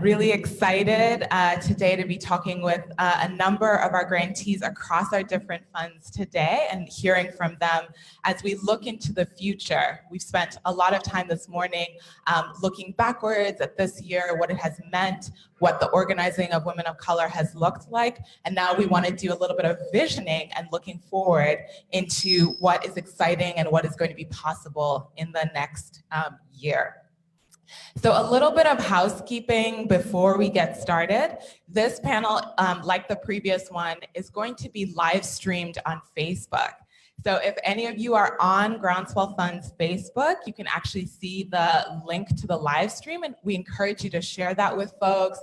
Really excited today to be talking with a number of our grantees across our different funds today and hearing from them as we look into the future. We've spent a lot of time this morning looking backwards at this year, what it has meant, what the organizing of women of color has looked like, and now we want to do a little bit of visioning and looking forward into what is exciting and what is going to be possible in the next year. So a little bit of housekeeping before we get started. This panel, like the previous one, is going to be live streamed on Facebook. So if any of you are on Groundswell Fund's Facebook, you can actually see the link to the live stream, and we encourage you to share that with folks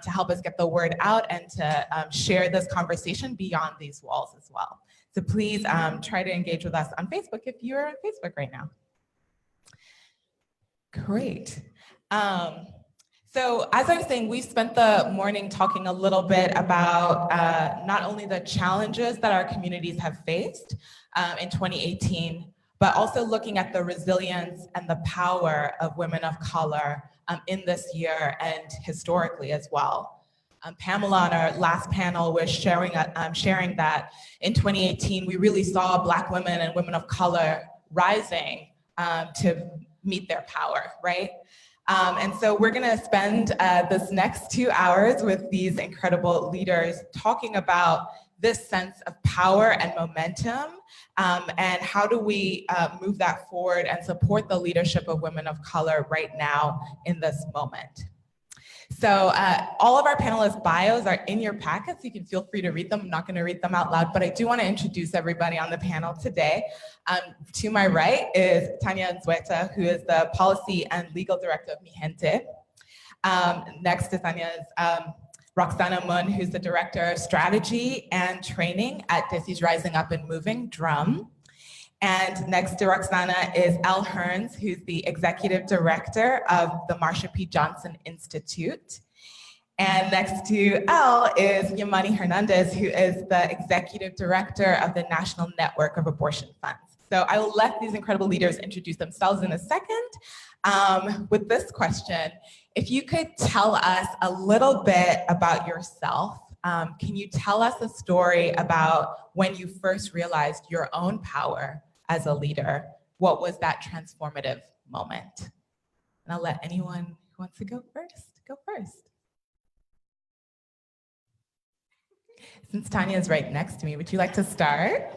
to help us get the word out and to share this conversation beyond these walls as well. So please try to engage with us on Facebook if you're on Facebook right now. Great. So as I was saying, we spent the morning talking a little bit about not only the challenges that our communities have faced in 2018, but also looking at the resilience and the power of women of color in this year and historically as well. Pamela on our last panel was sharing that in 2018, we really saw Black women and women of color rising to meet their power, right? And so we're gonna spend this next 2 hours with these incredible leaders talking about this sense of power and momentum and how do we move that forward and support the leadership of women of color right now in this moment. So all of our panelists' bios are in your packets. You can feel free to read them. I'm not going to read them out loud, but I do want to introduce everybody on the panel today. To my right is Tanya Nzueta, who is the Policy and Legal Director of Mi Gente. Next to Tanya is Roxana Mun, who's the Director of Strategy and Training at Desi's Rising Up and Moving, DRUM. And next to Roxana is Elle Hearns, who's the Executive Director of the Marsha P. Johnson Institute. And next to Elle is Yamani Hernandez, who is the Executive Director of the National Network of Abortion Funds. So I will let these incredible leaders introduce themselves in a second. With this question, if you could tell us a little bit about yourself, can you tell us a story about when you first realized your own power as a leader? What was that transformative moment? And I'll let anyone who wants to go first. Since Tanya is right next to me, would you like to start? I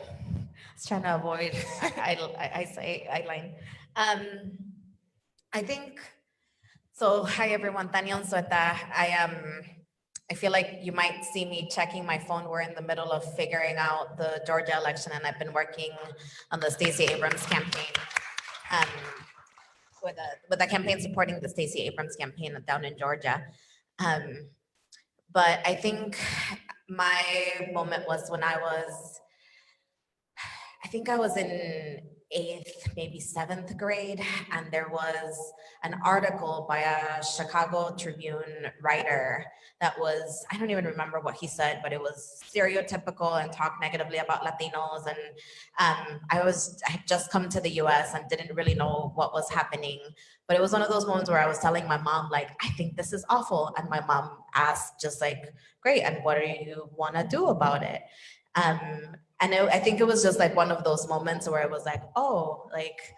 was trying to avoid eyeline. I think, so hi everyone, Tanya Nzueta. I feel like you might see me checking my phone. We're in the middle of figuring out the Georgia election, and I've been working on the Stacey Abrams campaign, with the campaign supporting the Stacey Abrams campaign down in Georgia. But I think my moment was when I think I was in 8th, maybe 7th grade, and there was an article by a Chicago Tribune writer that was, I don't even remember what he said, but it was stereotypical and talked negatively about Latinos. And I had just come to the US and didn't really know what was happening. But it was one of those moments where I was telling my mom, like, I think this is awful. And my mom asked just like, great, and what do you wanna do about it? And I think it was just like one of those moments where I was like, oh, like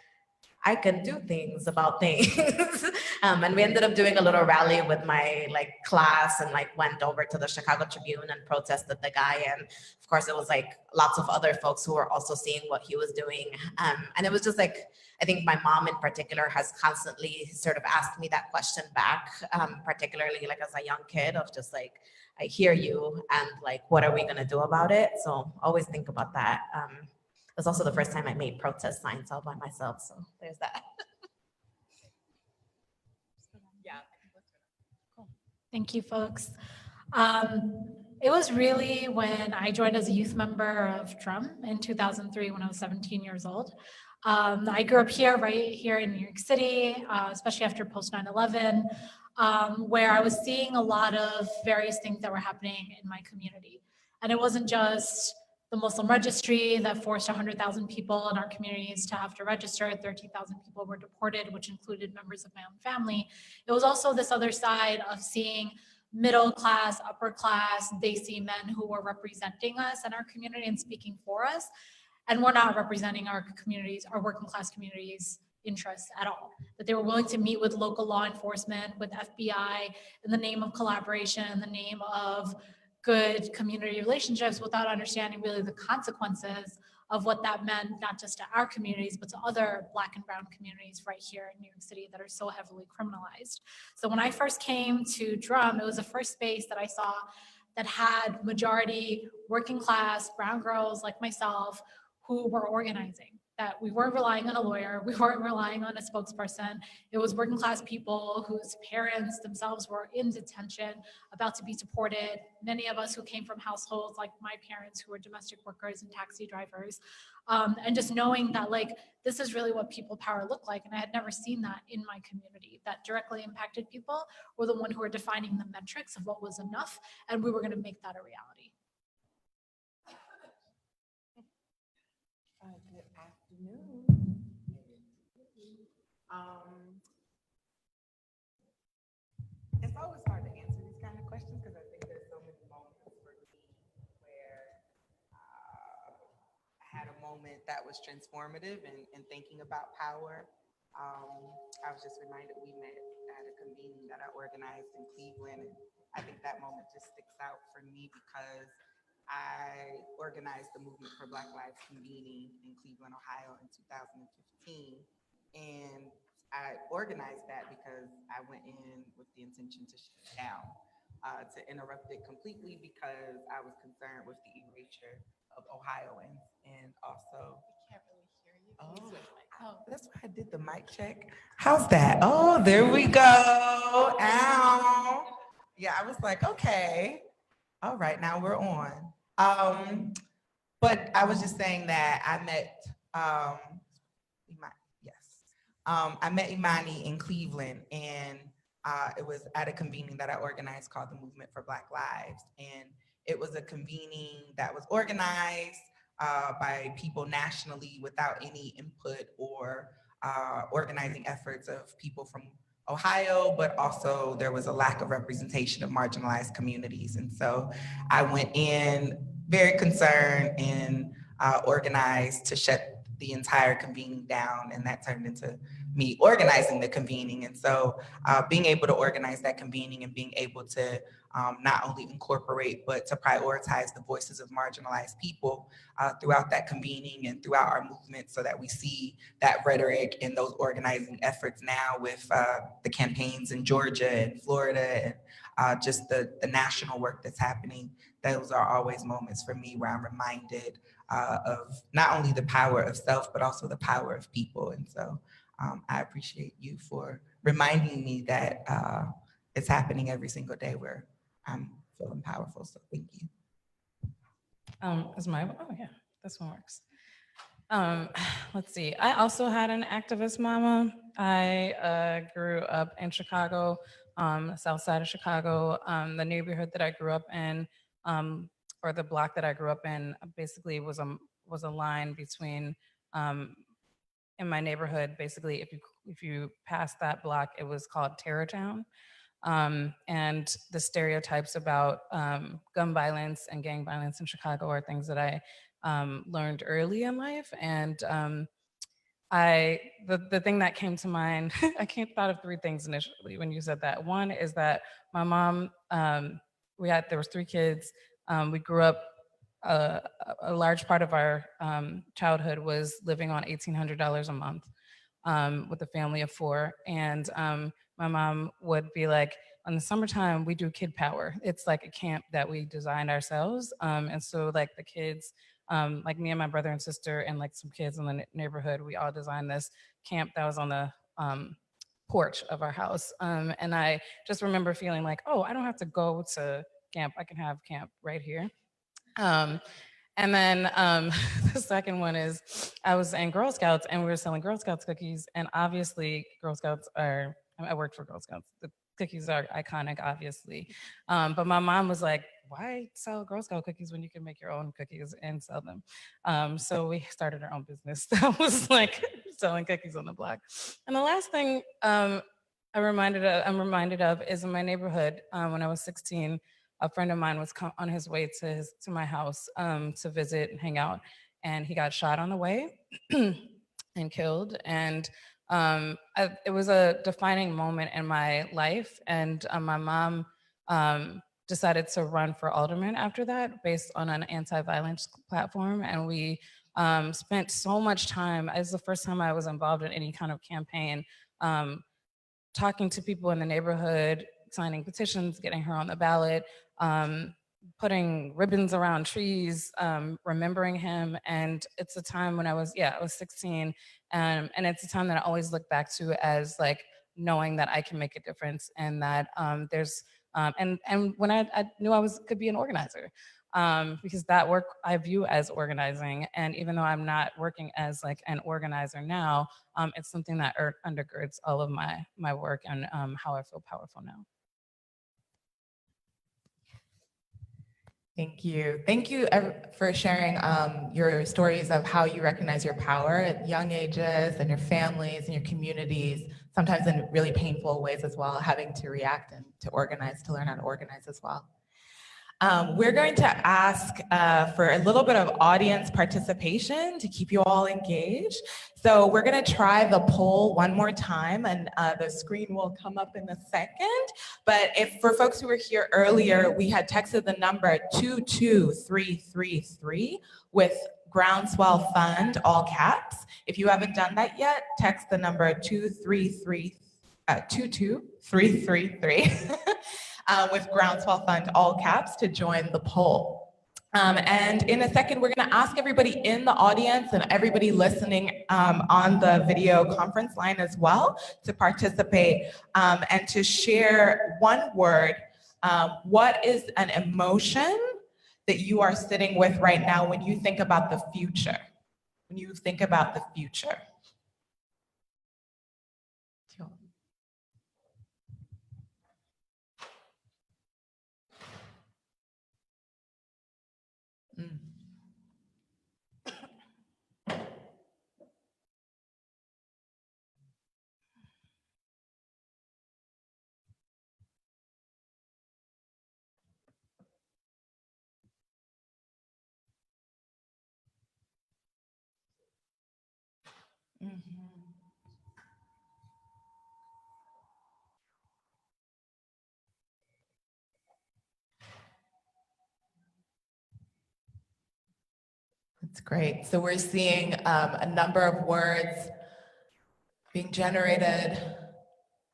I can do things about things. And we ended up doing a little rally with my like class and like went over to the Chicago Tribune and protested the guy. And of course it was like lots of other folks who were also seeing what he was doing. And it was just like, I think my mom in particular has constantly sort of asked me that question back, particularly like as a young kid of just like, I hear you and like, what are we gonna do about it? So always think about that. It was also the first time I made protest signs all by myself. So there's that. Yeah. Cool. Thank you, folks. It was really when I joined as a youth member of DRUM in 2003 when I was 17 years old. I grew up here, right here in New York City, especially after post 9/11. Where I was seeing a lot of various things that were happening in my community. And it wasn't just the Muslim registry that forced 100,000 people in our communities to have to register. 13,000 people were deported, which included members of my own family. It was also this other side of seeing middle class, upper class, Desi men who were representing us and our community and speaking for us. And we're not representing our communities, our working class communities' interests at all. That they were willing to meet with local law enforcement, with FBI, in the name of collaboration, in the name of good community relationships, without understanding really the consequences of what that meant, not just to our communities, but to other Black and brown communities right here in New York City that are so heavily criminalized. So when I first came to Drum, it was the first space that I saw that had majority working class brown girls like myself who were organizing, that we weren't relying on a lawyer, we weren't relying on a spokesperson. It was working class people whose parents themselves were in detention, about to be deported. Many of us who came from households like my parents who were domestic workers and taxi drivers. And just knowing that like, this is really what people power look like. And I had never seen that in my community, that directly impacted people were the one who were defining the metrics of what was enough. And we were gonna make that a reality. Good afternoon. It's always hard to answer these kind of questions because I think there's so many moments for me where I had a moment that was transformative in thinking about power. I was just reminded we met at a convening that I organized in Cleveland, and I think that moment just sticks out for me because I organized the Movement for Black Lives convening in Cleveland, Ohio in 2015. And I organized that because I went in with the intention to shut it down, to interrupt it completely because I was concerned with the erasure of Ohioans and also. We can't really hear you. That's why I did the mic check. How's that? Oh, there we go. Ow. Yeah, I was like, okay. All right, now we're on. But I was just saying that I met, I met Imani in Cleveland, and it was at a convening that I organized called the Movement for Black Lives. And it was a convening that was organized by people nationally without any input or organizing efforts of people from Ohio, but also there was a lack of representation of marginalized communities. And so I went in very concerned and organized to shut the entire convening down, and that turned into me organizing the convening. And so being able to organize that convening and being able to not only incorporate, but to prioritize the voices of marginalized people throughout that convening and throughout our movement, so that we see that rhetoric and those organizing efforts now with the campaigns in Georgia and Florida and just the national work that's happening. Those are always moments for me where I'm reminded of not only the power of self, but also the power of people. And so I appreciate you for reminding me that it's happening every single day where I'm feeling powerful. So thank you. Is my, oh yeah, this one works. Let's see, I also had an activist mama. I grew up in Chicago, south side of Chicago. The neighborhood that I grew up in, or the block that I grew up in, basically was a line between, in my neighborhood, basically, if you passed that block, it was called Terror Town. And the stereotypes about gun violence and gang violence in Chicago are things that I learned early in life. And the thing that came to mind, thought of three things initially when you said that. One is that my mom, there was 3 kids. We grew up, a large part of our childhood was living on $1,800 a month with a family of 4. And my mom would be like, in the summertime, we do Kid Power. It's like a camp that we designed ourselves. And so like the kids, like me and my brother and sister and like some kids in the neighborhood, we all designed this camp that was on the porch of our house. And I just remember feeling like, oh, I don't have to go to camp. I can have camp right here. And then the second one is I was in Girl Scouts and we were selling Girl Scouts cookies. And obviously Girl Scouts I worked for Girl Scouts. The cookies are iconic, obviously. But my mom was like, why sell Girl Scout cookies when you can make your own cookies and sell them? So we started our own business that was like selling cookies on the block. And the last thing I'm reminded of is in my neighborhood when I was 16, a friend of mine was on his way to my house to visit and hang out, and he got shot on the way and killed. And it was a defining moment in my life. And my mom decided to run for alderman after that based on an anti-violence platform. And we spent so much time, it was the first time I was involved in any kind of campaign, talking to people in the neighborhood, signing petitions, getting her on the ballot, putting ribbons around trees, remembering him. And it's a time when I was 16. And it's a time that I always look back to as like knowing that I can make a difference, and that there's, and when I knew I could be an organizer, because that work I view as organizing. And even though I'm not working as like an organizer now, it's something that undergirds all of my work and how I feel powerful now. Thank you. Thank you for sharing your stories of how you recognize your power at young ages and your families and your communities, sometimes in really painful ways as well, having to react and to organize, to learn how to organize as well. We're going to ask for a little bit of audience participation to keep you all engaged. So we're going to try the poll one more time, and the screen will come up in a second. But if for folks who were here earlier, we had texted the number 22333 with Groundswell Fund, all caps. If you haven't done that yet, text the number 22333 with Groundswell Fund, all caps, to join the poll. And in a second, we're going to ask everybody in the audience and everybody listening on the video conference line as well to participate and to share one word. What is an emotion that you are sitting with right now when you think about the future? When you think about the future. That's great. So we're seeing a number of words being generated,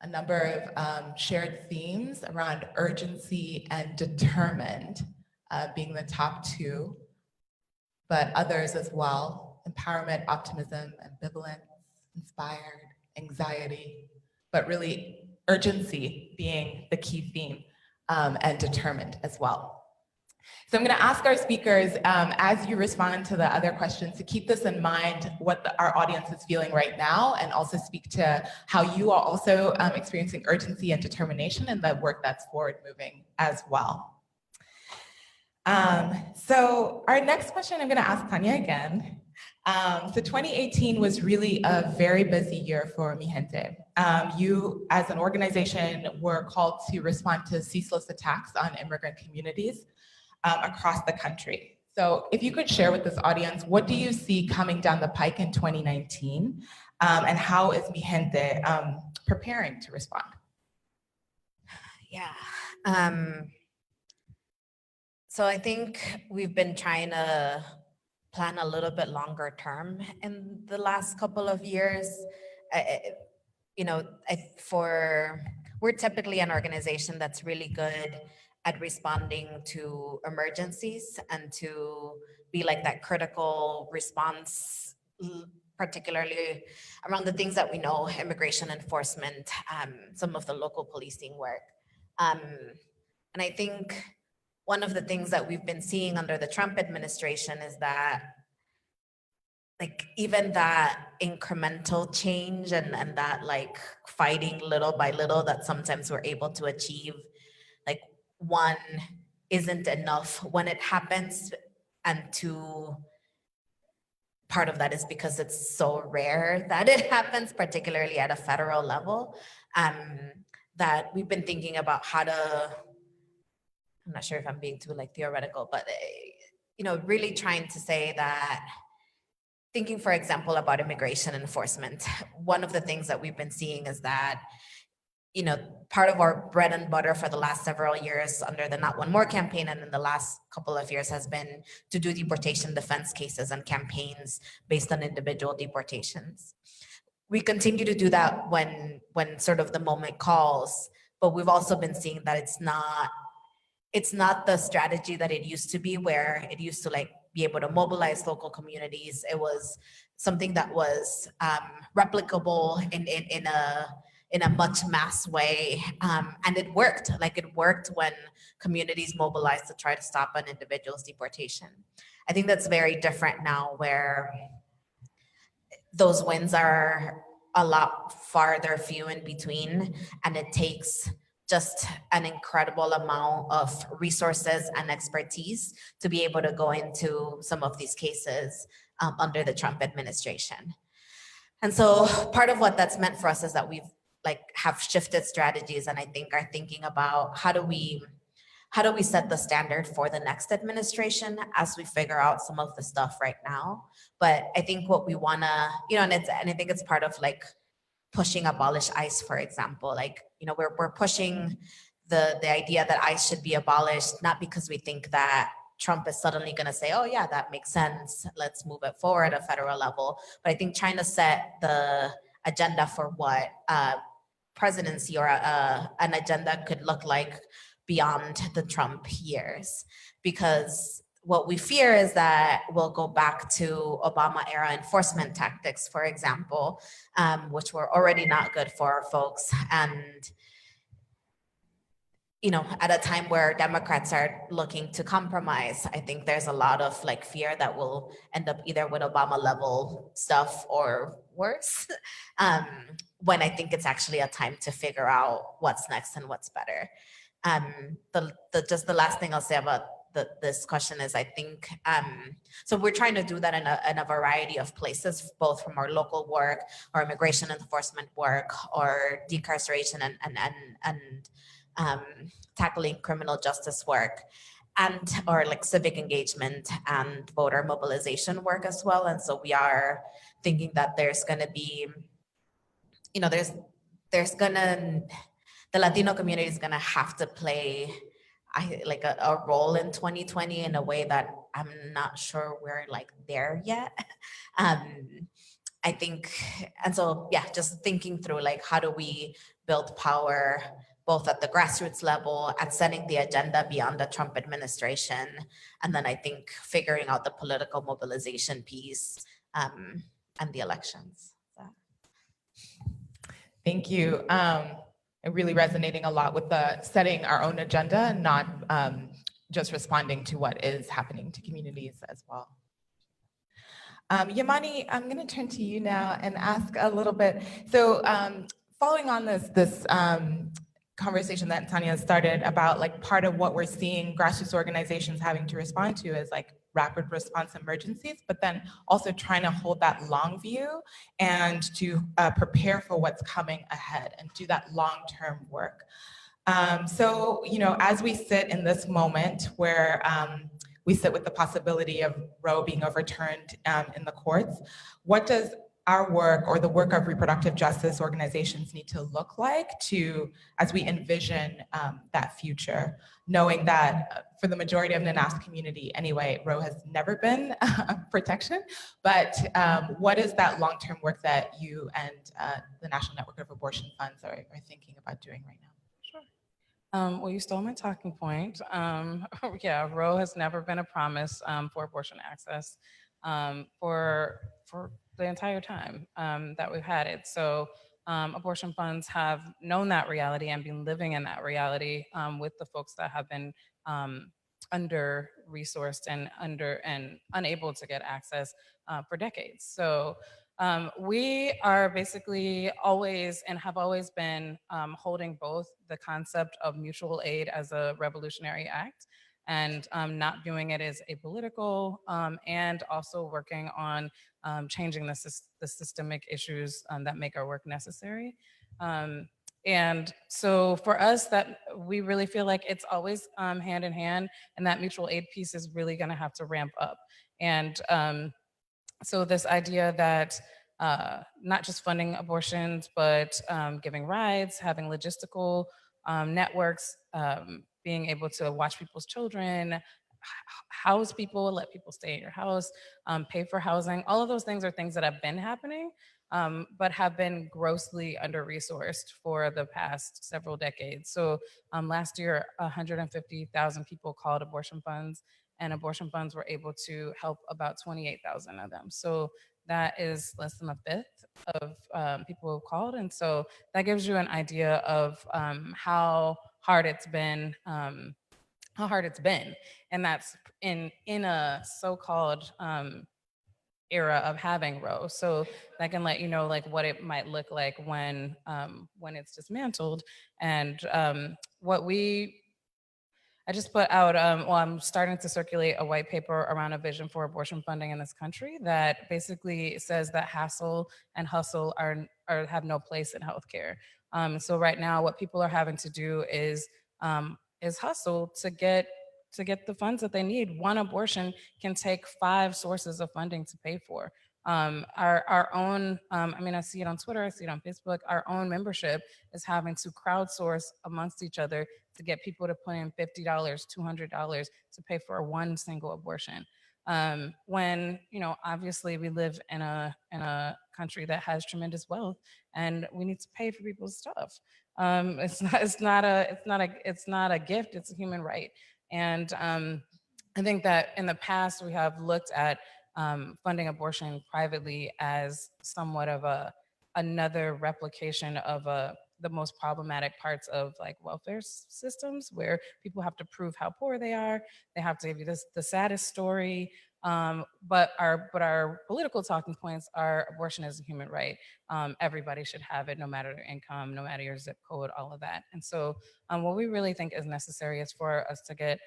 a number of shared themes around urgency and determined being the top two, but others as well: empowerment, optimism, ambivalence, inspired, anxiety, but really urgency being the key theme, and determined as well. So I'm going to ask our speakers, as you respond to the other questions, to keep this in mind, what our audience is feeling right now, and also speak to how you are also experiencing urgency and determination in the work that's forward moving as well. So our next question, I'm going to ask Tanya again. So 2018 was really a very busy year for Mi Gente. You, as an organization, were called to respond to ceaseless attacks on immigrant communities across the country. So if you could share with this audience, what do you see coming down the pike in 2019? And how is Mi Gente preparing to respond? Yeah. So I think we've been trying to plan a little bit longer term in the last couple of years. We're typically an organization that's really good at responding to emergencies and to be like that critical response, particularly around the things that we know: immigration enforcement, some of the local policing work. And I think one of the things that we've been seeing under the Trump administration is that like even that incremental change and that like fighting little by little that sometimes we're able to achieve, like one, isn't enough when it happens, and two, part of that is because it's so rare that it happens, particularly at a federal level, um, that we've been thinking about how to, I'm not sure if I'm being too like theoretical, but really trying to say that, thinking, for example, about immigration enforcement, one of the things that we've been seeing is that, part of our bread and butter for the last several years under the Not One More campaign and in the last couple of years has been to do deportation defense cases and campaigns based on individual deportations. We continue to do that when sort of the moment calls, but we've also been seeing that it's not the strategy that it used to be, where it used to like be able to mobilize local communities. It was something that was replicable in a much mass way, and it worked. Like it worked when communities mobilized to try to stop an individual's deportation. I think that's very different now, where those wins are a lot farther few in between, and it takes just an incredible amount of resources and expertise to be able to go into some of these cases under the Trump administration. And so part of what that's meant for us is that we've have shifted strategies, and I think are thinking about how do we set the standard for the next administration as we figure out some of the stuff right now. But I think what we wanna, and I think it's part of like pushing abolish ICE, for example. Like, we're pushing the idea that ICE should be abolished, not because we think that Trump is suddenly going to say, oh yeah, that makes sense, let's move it forward at a federal level. But I think trying to set the agenda for what presidency or an agenda could look like beyond the Trump years. Because what we fear is that we'll go back to Obama era enforcement tactics, for example, which were already not good for our folks. And at a time where Democrats are looking to compromise, I think there's a lot of like fear that we'll end up either with Obama level stuff or worse, when I think it's actually a time to figure out what's next and what's better. Just the last thing I'll say about this question is, I think, so we're trying to do that in a variety of places, both from our local work, our immigration enforcement work, or decarceration and tackling criminal justice work, and or like civic engagement and voter mobilization work as well. And so we are thinking that there's going to be, the Latino community is going to have to play a role in 2020 in a way that I'm not sure we're like there yet. I think, and so yeah, just thinking through like how do we build power both at the grassroots level and setting the agenda beyond the Trump administration. And then I think figuring out the political mobilization piece and the elections. So. Thank you. Really resonating a lot with the setting our own agenda, not just responding to what is happening to communities as well. Yamani, I'm going to turn to you now and ask a little bit. So following on this conversation that Tanya started about like part of what we're seeing grassroots organizations having to respond to is like rapid response emergencies, but then also trying to hold that long view and to prepare for what's coming ahead and do that long-term work. So, as we sit in this moment where we sit with the possibility of Roe being overturned in the courts, what does our work or the work of reproductive justice organizations need to look like as we envision that future, knowing that for the majority of the NASP community anyway, Roe has never been protection, but what is that long-term work that you and the National Network of Abortion Funds are thinking about doing right now? Sure. Well, you stole my talking point. Yeah, Roe has never been a promise for abortion access for the entire time that we've had it. So abortion funds have known that reality and been living in that reality with the folks that have been under-resourced and unable to get access for decades. So we are basically always and have always been holding both the concept of mutual aid as a revolutionary act and not viewing it as apolitical, and also working on changing the systemic issues that make our work necessary. And so for us, that we really feel like it's always hand in hand, and that mutual aid piece is really going to have to ramp up. And so this idea that not just funding abortions, but giving rides, having logistical networks, being able to watch people's children, house people, let people stay in your house, pay for housing. All of those things are things that have been happening, but have been grossly under-resourced for the past several decades. So last year, 150,000 people called abortion funds, and abortion funds were able to help about 28,000 of them. So that is less than a fifth of people who called. And so that gives you an idea of how hard it's been, and that's in a so-called era of having Roe. So that can let you know like what it might look like when it's dismantled. And I just put out, well, I'm starting to circulate a white paper around a vision for abortion funding in this country that basically says that hassle and hustle have no place in healthcare. So right now, what people are having to do is hustle to get the funds that they need. One abortion can take 5 sources of funding to pay for. Our own, I mean, I see it on Twitter, I see it on Facebook, our own membership is having to crowdsource amongst each other to get people to put in $50, $200 to pay for one single abortion. When, obviously we live in a country that has tremendous wealth and we need to pay for people's stuff. It's not a gift, it's a human right. And I think that in the past we have looked at funding abortion privately as somewhat of another replication of the most problematic parts of like welfare systems, where people have to prove how poor they are. They have to give you the saddest story. But our political talking points are abortion is a human right. Everybody should have it, no matter their income, no matter your zip code, all of that. And so what we really think is necessary is for us to get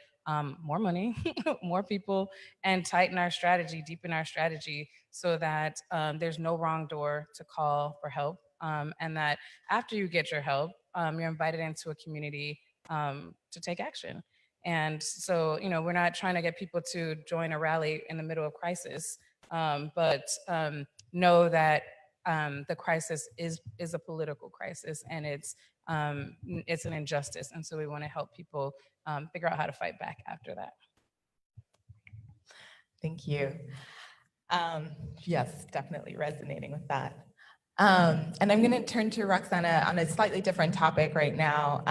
more money, more people, and tighten our strategy, deepen our strategy, so that there's no wrong door to call for help, and that after you get your help, you're invited into a community to take action. And so, we're not trying to get people to join a rally in the middle of crisis, but know that the crisis is a political crisis, and it's an injustice. And so we want to help people figure out how to fight back after that. Thank you. Yes, definitely resonating with that. And I'm going to turn to Roxana on a slightly different topic right now,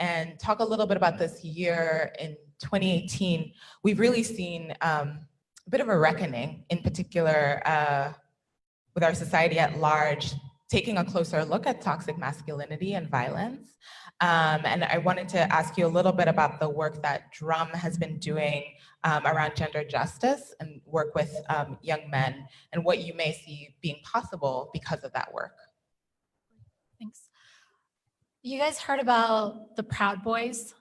and talk a little bit about this year in 2018. We've really seen a bit of a reckoning, in particular with our society at large, taking a closer look at toxic masculinity and violence. And I wanted to ask you a little bit about the work that Drum has been doing around gender justice and work with young men, and what you may see being possible because of that work. Thanks. You guys heard about the Proud Boys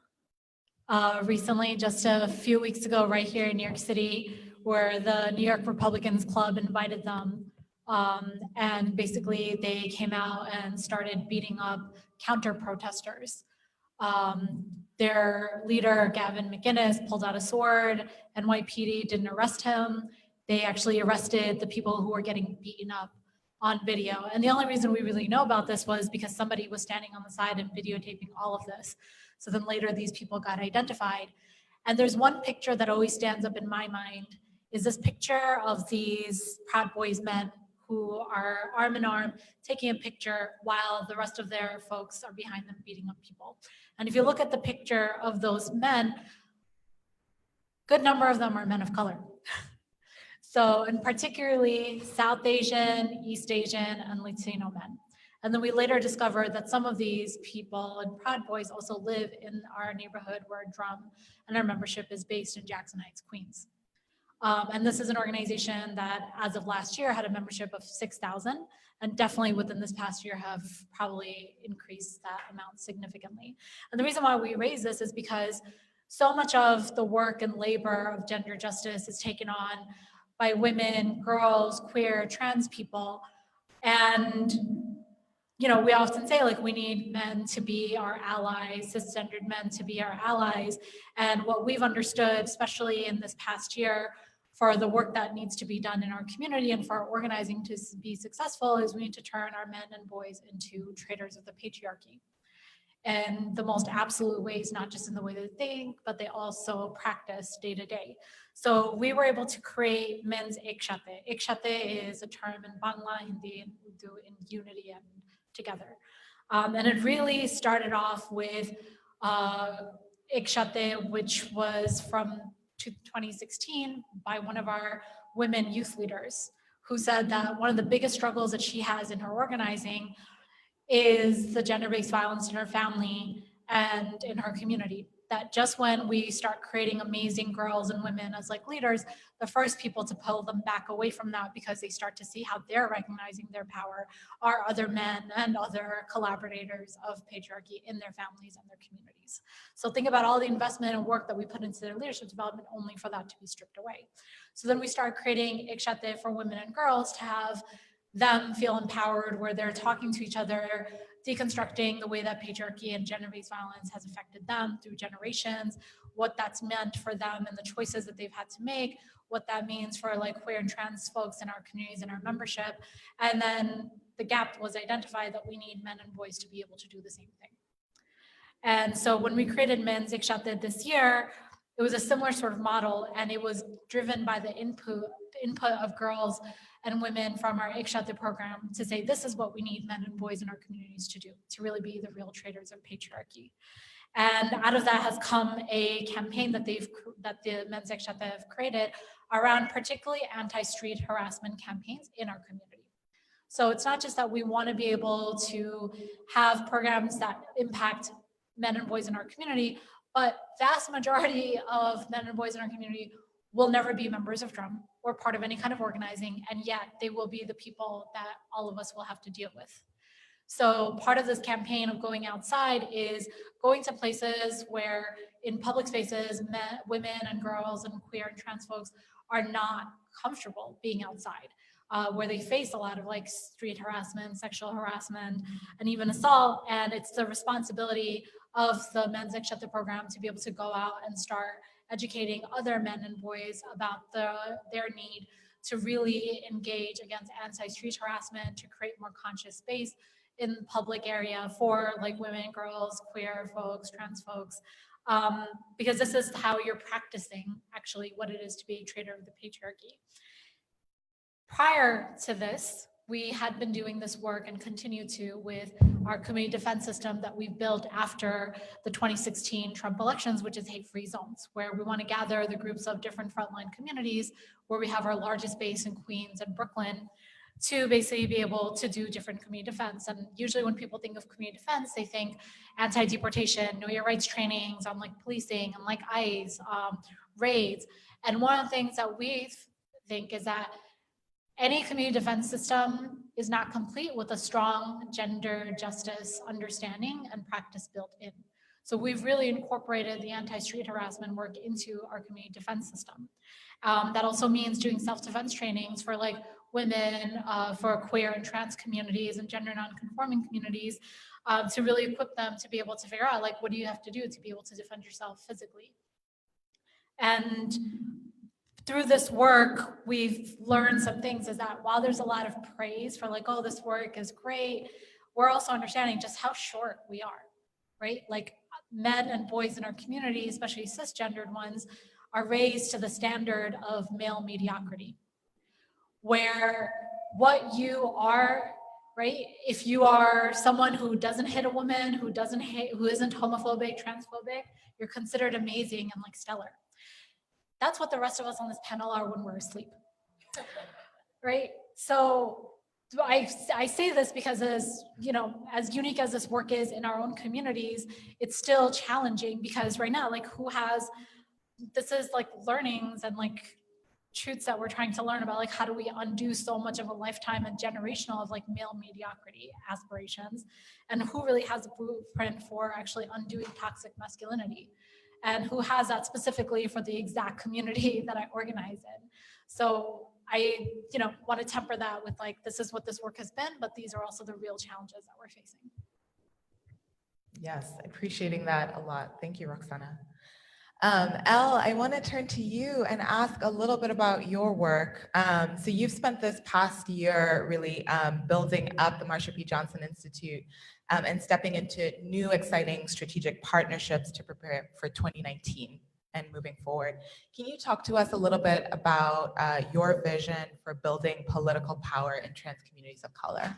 recently, just a few weeks ago, right here in New York City, where the New York Republicans Club invited them. And basically they came out and started beating up counter protesters. Their leader, Gavin McInnes, pulled out a sword. NYPD didn't arrest him. They actually arrested the people who were getting beaten up on video. And the only reason we really know about this was because somebody was standing on the side and videotaping all of this. So then later these people got identified. And there's one picture that always stands up in my mind, is this picture of these Proud Boys men who are arm in arm taking a picture while the rest of their folks are behind them beating up people. And if you look at the picture of those men, good number of them are men of color. So, and particularly South Asian, East Asian, and Latino men. And then we later discovered that some of these people and Proud Boys also live in our neighborhood where Drum and our membership is based in Jackson Heights, Queens. And this is an organization that, as of last year, had a membership of 6,000, and definitely within this past year have probably increased that amount significantly. And the reason why we raise this is because so much of the work and labor of gender justice is taken on by women, girls, queer, trans people. And we often say, like, we need men to be our allies, cisgendered men to be our allies. And what we've understood, especially in this past year, for the work that needs to be done in our community and for our organizing to be successful, is we need to turn our men and boys into traitors of the patriarchy. And the most absolute ways, not just in the way they think, but they also practice day to day. So we were able to create men's ekshate. Ekshate is a term in Bangla, Hindi, and Urdu in unity and together. And it really started off with ekshate, which was from 2016 by one of our women youth leaders, who said that one of the biggest struggles that she has in her organizing is the gender-based violence in her family and in her community. That just when we start creating amazing girls and women as like leaders, the first people to pull them back away from that, because they start to see how they're recognizing their power, are other men and other collaborators of patriarchy in their families and their communities. So think about all the investment and work that we put into their leadership development only for that to be stripped away. So then we start creating ikshate for women and girls to have them feel empowered, where they're talking to each other, deconstructing the way that patriarchy and gender-based violence has affected them through generations, what that's meant for them and the choices that they've had to make, what that means for like queer and trans folks in our communities and our membership. And then the gap was identified that we need men and boys to be able to do the same thing. And so when we created Men's Ikshate this year, it was a similar sort of model, and it was driven by the input of girls and women from our Ikshate program to say, this is what we need men and boys in our communities to do, to really be the real traitors of patriarchy. And out of that has come a campaign that the Men's Ikshate have created around particularly anti-street harassment campaigns in our community. So it's not just that we want to be able to have programs that impact men and boys in our community, but vast majority of men and boys in our community will never be members of Drum or part of any kind of organizing, and yet they will be the people that all of us will have to deal with. So part of this campaign of going outside is going to places where in public spaces, men, women and girls and queer and trans folks are not comfortable being outside, where they face a lot of like street harassment, sexual harassment, and even assault. And it's the responsibility of the Men's Ikshate program to be able to go out and start educating other men and boys about their need to really engage against anti-street harassment, to create more conscious space in the public area for like women, girls, queer folks, trans folks, because this is how you're practicing actually what it is to be a traitor of the patriarchy. Prior to this, we had been doing this work and continue to with our community defense system that we built after the 2016 Trump elections, which is hate-free zones, where we want to gather the groups of different frontline communities, where we have our largest base in Queens and Brooklyn, to basically be able to do different community defense. And usually when people think of community defense, they think anti-deportation, know your rights trainings on like policing and like ICE, raids. And one of the things that we think is that any community defense system is not complete with a strong gender justice understanding and practice built in. So we've really incorporated the anti-street harassment work into our community defense system. That also means doing self-defense trainings for like women, for queer and trans communities and gender non-conforming communities, to really equip them to be able to figure out like, what do you have to do to be able to defend yourself physically? And through this work, we've learned some things, is that while there's a lot of praise for like, oh, this work is great, we're also understanding just how short we are, right? Like men and boys in our community, especially cisgendered ones, are raised to the standard of male mediocrity, where what you are, right? If you are someone who doesn't hit a woman, who isn't homophobic, transphobic, you're considered amazing and like stellar. That's what the rest of us on this panel are when we're asleep, right? So I say this because as as unique as this work is in our own communities, it's still challenging because right now, like this is like learnings and like truths that we're trying to learn about, like how do we undo so much of a lifetime and generational of like male mediocrity aspirations, and who really has a blueprint for actually undoing toxic masculinity, and who has that specifically for the exact community that I organize in. So I, want to temper that with like, this is what this work has been, but these are also the real challenges that we're facing. Yes, appreciating that a lot. Thank you, Roxana. Elle, I want to turn to you and ask a little bit about your work. So you've spent this past year really building up the Marsha P. Johnson Institute and stepping into new exciting strategic partnerships to prepare for 2019 and moving forward. Can you talk to us a little bit about your vision for building political power in trans communities of color?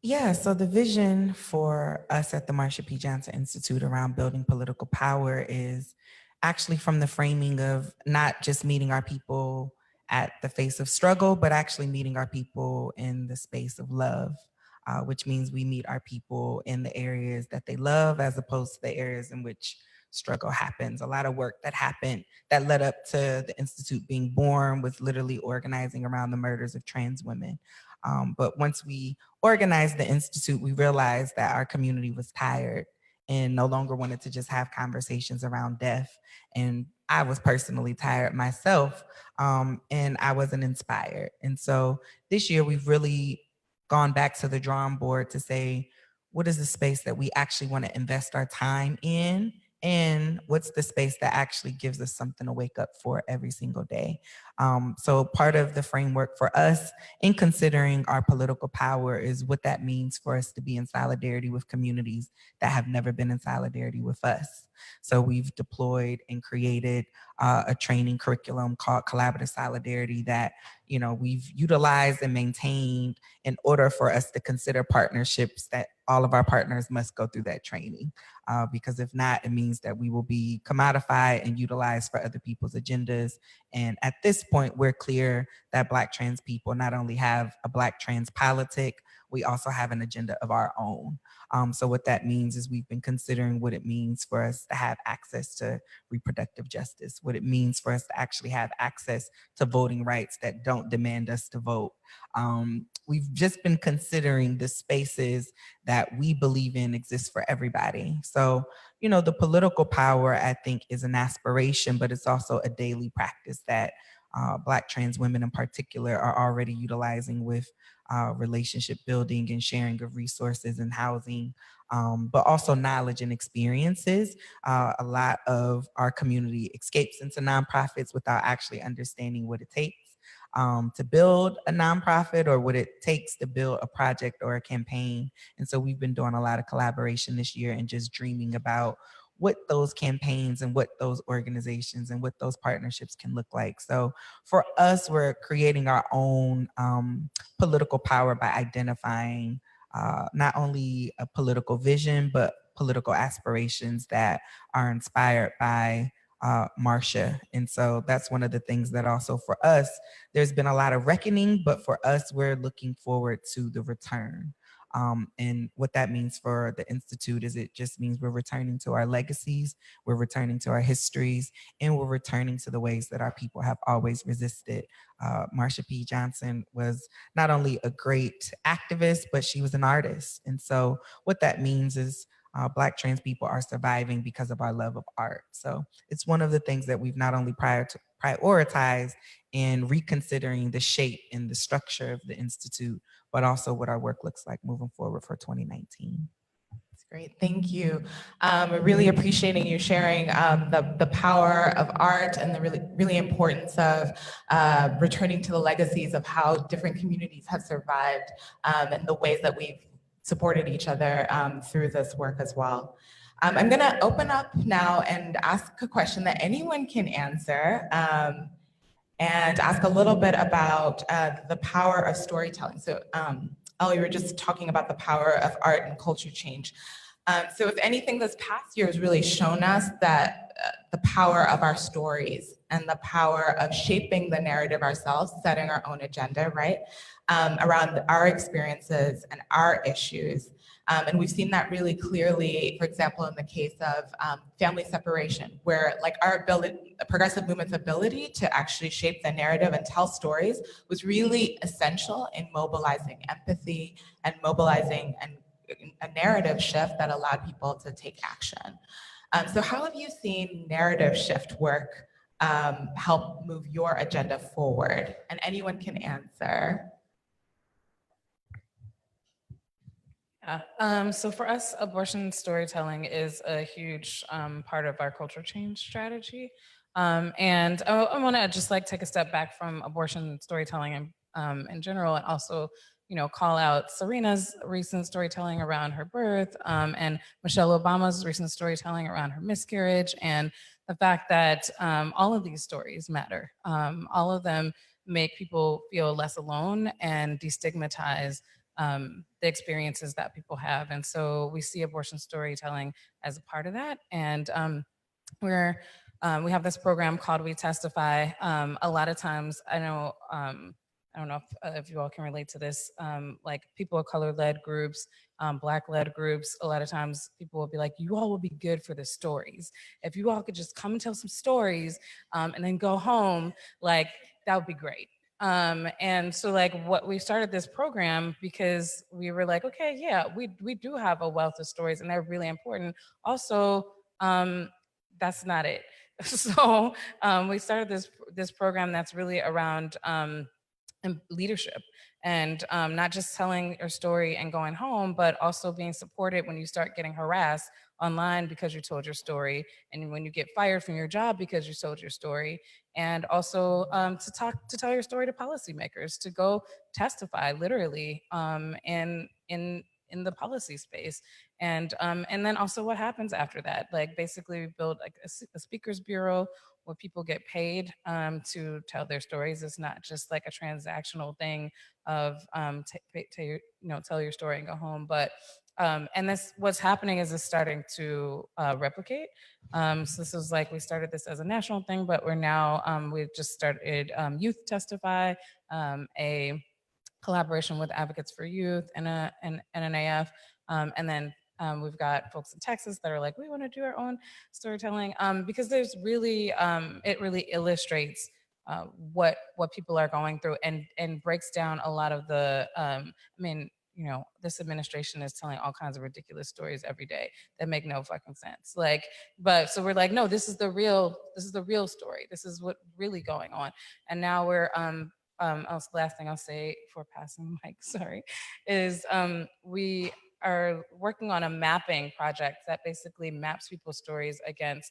Yeah, so the vision for us at the Marsha P. Johnson Institute around building political power is actually from the framing of not just meeting our people at the face of struggle, but actually meeting our people in the space of love, which means we meet our people in the areas that they love as opposed to the areas in which struggle happens. A lot of work that happened that led up to the Institute being born was literally organizing around the murders of trans women. But once we organized the Institute, we realized that our community was tired and no longer wanted to just have conversations around death. And I was personally tired myself, and I wasn't inspired. And so this year we've really gone back to the drawing board to say, what is the space that we actually want to invest our time in? And what's the space that actually gives us something to wake up for every single day? So part of the framework for us in considering our political power is what that means for us to be in solidarity with communities that have never been in solidarity with us. So we've deployed and created a training curriculum called Collaborative Solidarity that we've utilized and maintained in order for us to consider partnerships that all of our partners must go through that training. Because if not, it means that we will be commodified and utilized for other people's agendas. And at this point, we're clear that Black trans people not only have a Black trans politic, we also have an agenda of our own. So what that means is we've been considering what it means for us to have access to reproductive justice, what it means for us to actually have access to voting rights that don't demand us to vote. We've just been considering the spaces that we believe in exist for everybody. So, the political power, I think, is an aspiration, but it's also a daily practice that Black trans women in particular are already utilizing with relationship building and sharing of resources and housing, but also knowledge and experiences. A lot of our community escapes into nonprofits without actually understanding what it takes to build a nonprofit or what it takes to build a project or a campaign. And so we've been doing a lot of collaboration this year and just dreaming about what those campaigns and what those organizations and what those partnerships can look like. So for us, we're creating our own political power by identifying not only a political vision, but political aspirations that are inspired by Marsha. And so that's one of the things that also for us, there's been a lot of reckoning, but for us, we're looking forward to the return. And what that means for the Institute is it just means we're returning to our legacies, we're returning to our histories, and we're returning to the ways that our people have always resisted. Marsha P. Johnson was not only a great activist, but she was an artist. And so what that means is Black trans people are surviving because of our love of art. So it's one of the things that we've not only prioritized in reconsidering the shape and the structure of the Institute, but also what our work looks like moving forward for 2019. That's great, thank you. Really appreciating you sharing the power of art and the really importance of returning to the legacies of how different communities have survived and the ways that we've supported each other through this work as well. I'm gonna open up now and ask a question that anyone can answer and ask a little bit about the power of storytelling. So, Elle, you were just talking about the power of art and culture change. So if anything, this past year has really shown us that the power of our stories and the power of shaping the narrative ourselves, setting our own agenda, right? Around our experiences and our issues. And we've seen that really clearly, for example, in the case of family separation, where like our ability, the progressive movement's ability to actually shape the narrative and tell stories was really essential in mobilizing empathy and mobilizing and a narrative shift that allowed people to take action. So how have you seen narrative shift work help move your agenda forward? And anyone can answer. Yeah. So for us, abortion storytelling is a huge part of our culture change strategy. And I want to just like take a step back from abortion storytelling in general, and also, you know, call out Serena's recent storytelling around her birth, and Michelle Obama's recent storytelling around her miscarriage, and the fact that all of these stories matter. All of them make people feel less alone and destigmatize the experiences that people have. And so we see abortion storytelling as a part of that. And we have this program called We Testify. A lot of times, I know, I don't know if you all can relate to this, like people of color-led groups, Black-led groups, a lot of times people will be like, you all will be good for the stories. If you all could just come and tell some stories and then go home, like that would be great. And so like what we started this program because we were like, okay, yeah, we do have a wealth of stories and they're really important. Also, that's not it. So we started this program that's really around leadership and not just telling your story and going home, but also being supported when you start getting harassed online because you told your story, and when you get fired from your job because you told your story, and also to tell your story to policymakers, to go testify literally in the policy space, and then also what happens after that. Like basically, we build like a speakers bureau where people get paid to tell their stories. It's not just like a transactional thing of tell your story and go home, but and this what's happening is it's starting to replicate. So this was like we started this as a national thing, but we're now we've just started Youth Testify, a collaboration with Advocates for Youth and NNAF, and then we've got folks in Texas that are like, we want to do our own storytelling because there's really, it really illustrates what people are going through and breaks down a lot of the, you know, this administration is telling all kinds of ridiculous stories every day that make no fucking sense. Like, but so we're like, no, this is the real story. This is what really going on. And now we're, last thing I'll say before passing the mic, sorry, is we are working on a mapping project that basically maps people's stories against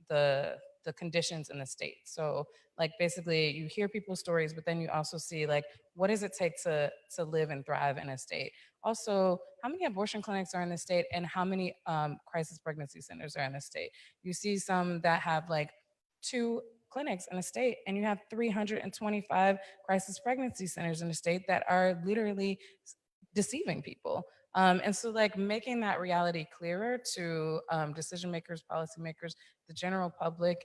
the conditions in the state. So like basically you hear people's stories, but then you also see like, what does it take to live and thrive in a state? Also, how many abortion clinics are in the state and how many crisis pregnancy centers are in the state? You see some that have like 2 clinics in the state, and you have 325 crisis pregnancy centers in the state that are literally deceiving people. And so like making that reality clearer to decision makers, policymakers, the general public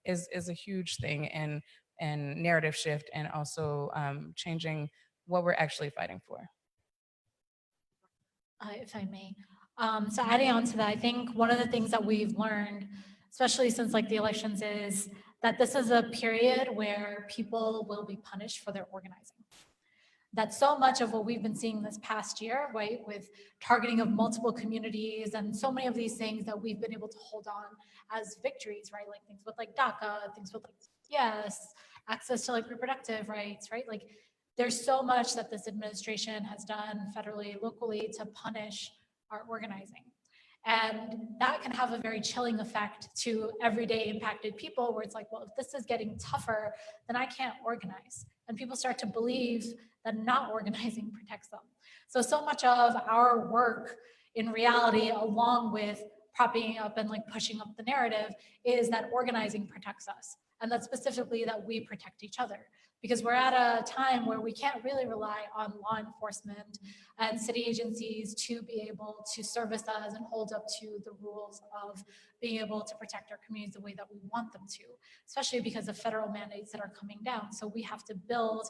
is a huge thing in narrative shift and also changing what we're actually fighting for. If I may. So adding on to that, I think one of the things that we've learned, especially since like the elections, is that this is a period where people will be punished for their organizing. That so much of what we've been seeing this past year, right, with targeting of multiple communities and so many of these things that we've been able to hold on as victories, right, like things with like DACA, things with like, yes, access to like reproductive rights, right, like there's so much that this administration has done federally, locally to punish our organizing. And that can have a very chilling effect to everyday impacted people where it's like, well, if this is getting tougher, then I can't organize. And people start to believe that not organizing protects them. So much of our work in reality, along with propping up and like pushing up the narrative, is that organizing protects us. and that specifically that we protect each other. Because we're at a time where we can't really rely on law enforcement and city agencies to be able to service us and hold up to the rules of being able to protect our communities the way that we want them to, especially because of federal mandates that are coming down. So we have to build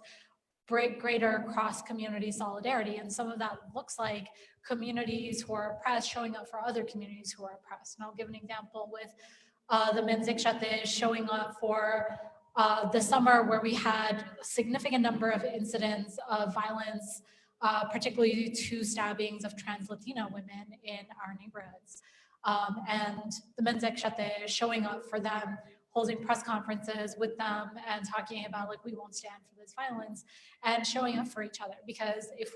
greater cross-community solidarity. And some of that looks like communities who are oppressed showing up for other communities who are oppressed. And I'll give an example with the Menzikshate showing up for the summer where we had a significant number of incidents of violence, particularly 2 stabbings of trans Latina women in our neighborhoods. And the Menzikshate showing up for them, holding press conferences with them and talking about like, we won't stand for this violence, and showing up for each other. Because if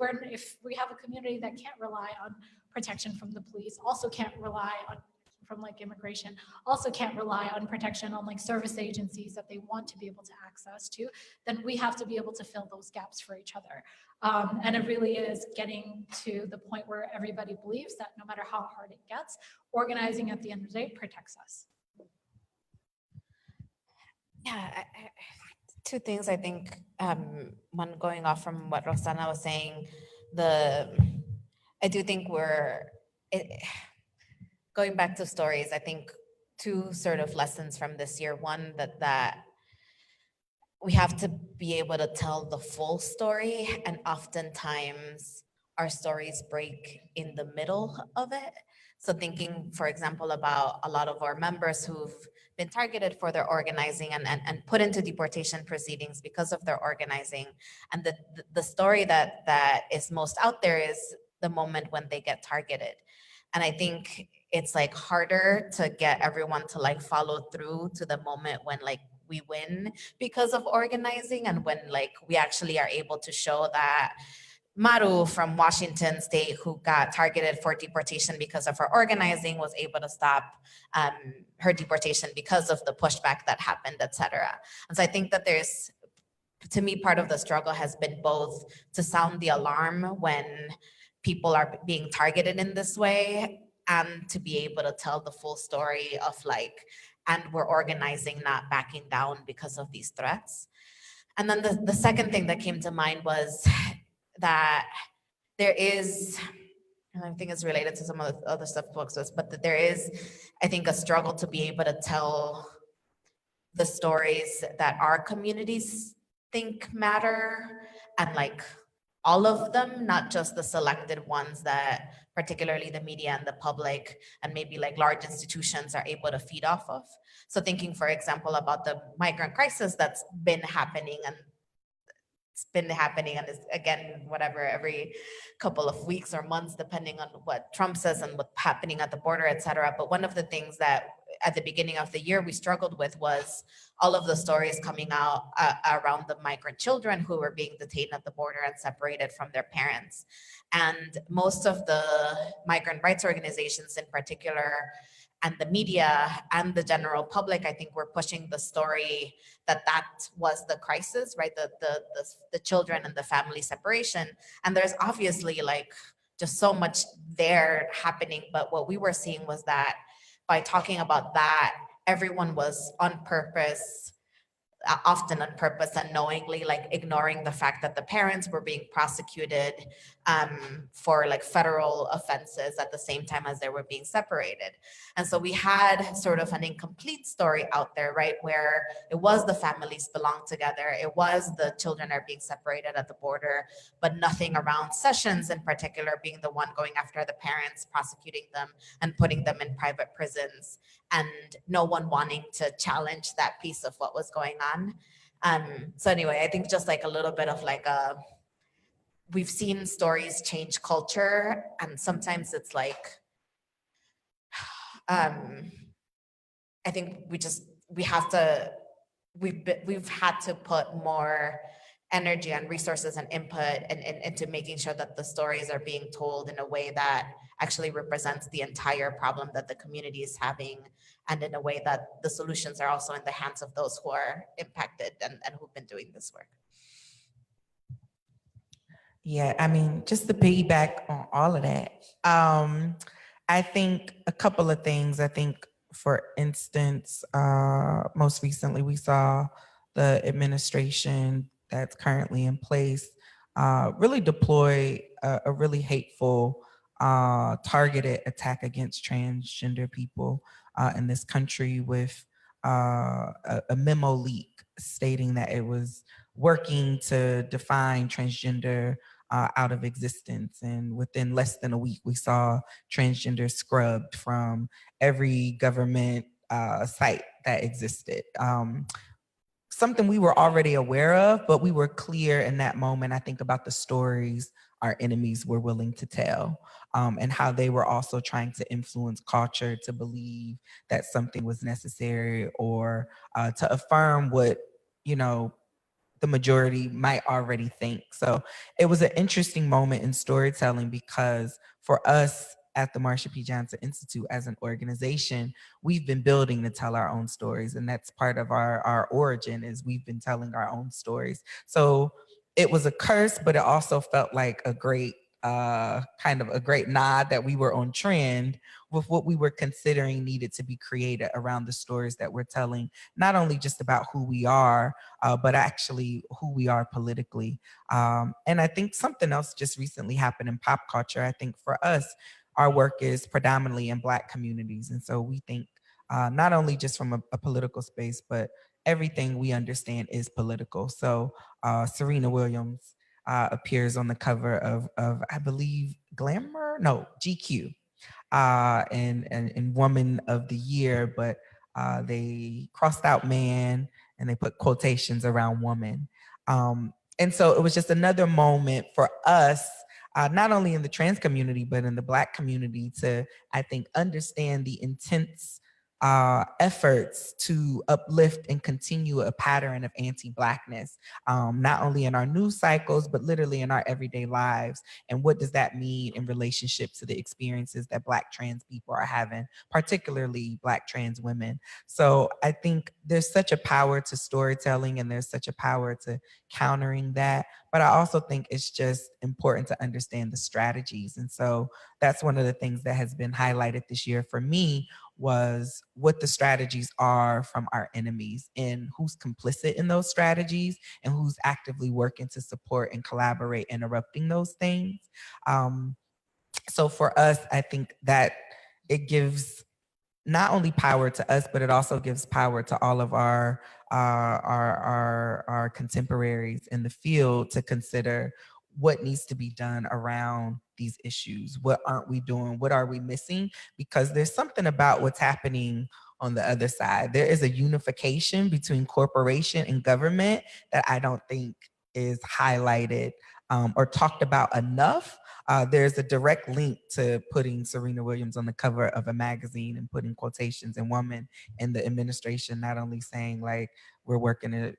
we have a community that can't rely on protection from the police, also can't rely on from like immigration, also can't rely on protection on like service agencies that they want to be able to access to, then we have to be able to fill those gaps for each other. And it really is getting to the point where everybody believes that no matter how hard it gets, organizing at the end of the day protects us. Yeah, 2 things I think, one going off from what Roxana was saying, I do think going back to stories, I think 2 sort of lessons from this year. One, that we have to be able to tell the full story, and oftentimes our stories break in the middle of it. So thinking, for example, about a lot of our members who've been targeted for their organizing and put into deportation proceedings because of their organizing. And the story that is most out there is the moment when they get targeted. And I think it's like harder to get everyone to like follow through to the moment when like we win because of organizing, and when like we actually are able to show that Maru from Washington State, who got targeted for deportation because of her organizing, was able to stop her deportation because of the pushback that happened, et cetera. And so I think that to me, part of the struggle has been both to sound the alarm when people are being targeted in this way, and to be able to tell the full story of like, and we're organizing, not backing down because of these threats. And then the second thing that came to mind was that there is, and I think it's related to some of the other stuff folks was, but that there is, I think, a struggle to be able to tell the stories that our communities think matter, and like all of them, not just the selected ones that particularly the media and the public and maybe like large institutions are able to feed off of. So thinking, for example, about the migrant crisis that's been happening, and it's been happening, and it's again, whatever, every couple of weeks or months, depending on what Trump says and what's happening at the border, et cetera. But one of the things that at the beginning of the year we struggled with was all of the stories coming out around the migrant children who were being detained at the border and separated from their parents. And most of the migrant rights organizations in particular, and the media and the general public, I think, were pushing the story that was the crisis, right? The children and the family separation. And there's obviously like just so much there happening. But what we were seeing was that by talking about that, everyone was on purpose, often on purpose and knowingly, like ignoring the fact that the parents were being prosecuted for like federal offenses at the same time as they were being separated. And so we had sort of an incomplete story out there, right? Where it was the families belong together. It was the children are being separated at the border, but nothing around Sessions in particular being the one going after the parents, prosecuting them and putting them in private prisons, and no one wanting to challenge that piece of what was going on. So anyway, I think just like a little bit of like we've seen stories change culture, and sometimes it's like, I think we've had to put more energy and resources and input into making sure that the stories are being told in a way that actually represents the entire problem that the community is having, and in a way that the solutions are also in the hands of those who are impacted and who've been doing this work. Yeah, I mean, just to piggyback on all of that, I think a couple of things. I think for instance, most recently we saw the administration that's currently in place really deploy a really hateful, targeted attack against transgender people in this country with a memo leak stating that it was working to define transgender out of existence. And within less than a week, we saw transgender scrubbed from every government site that existed. Something we were already aware of, but we were clear in that moment, I think, about the stories our enemies were willing to tell, and how they were also trying to influence culture to believe that something was necessary, or to affirm what, you know, the majority might already think. So it was an interesting moment in storytelling, because for us at the Marsha P. Johnson Institute as an organization, we've been building to tell our own stories. And that's part of our origin, is we've been telling our own stories. So it was a curse, but it also felt like a great kind of a great nod that we were on trend with what we were considering needed to be created around the stories that we're telling, not only just about who we are, but actually who we are politically. And I think something else just recently happened in pop culture. I think for us, our work is predominantly in Black communities. And so we think not only just from a political space, but everything we understand is political. So Serena Williams appears on the cover of I believe Glamour, no, GQ, and Woman of the Year, but they crossed out man and they put quotations around woman. And so it was just another moment for us, not only in the trans community, but in the Black community, to, I think, understand the intense efforts to uplift and continue a pattern of anti-Blackness, not only in our news cycles, but literally in our everyday lives. And what does that mean in relationship to the experiences that Black trans people are having, particularly Black trans women? So I think there's such a power to storytelling, and there's such a power to countering that. But I also think it's just important to understand the strategies. And so that's one of the things that has been highlighted this year for me, was what the strategies are from our enemies, and who's complicit in those strategies, and who's actively working to support and collaborate interrupting those things. So for us, I think that it gives not only power to us, but it also gives power to all of our contemporaries in the field to consider what needs to be done around these issues. What aren't we doing? What are we missing? Because there's something about what's happening on the other side. There is a unification between corporation and government that I don't think is highlighted or talked about enough. There's a direct link to putting Serena Williams on the cover of a magazine and putting quotations and woman in the administration, not only saying like we're working to,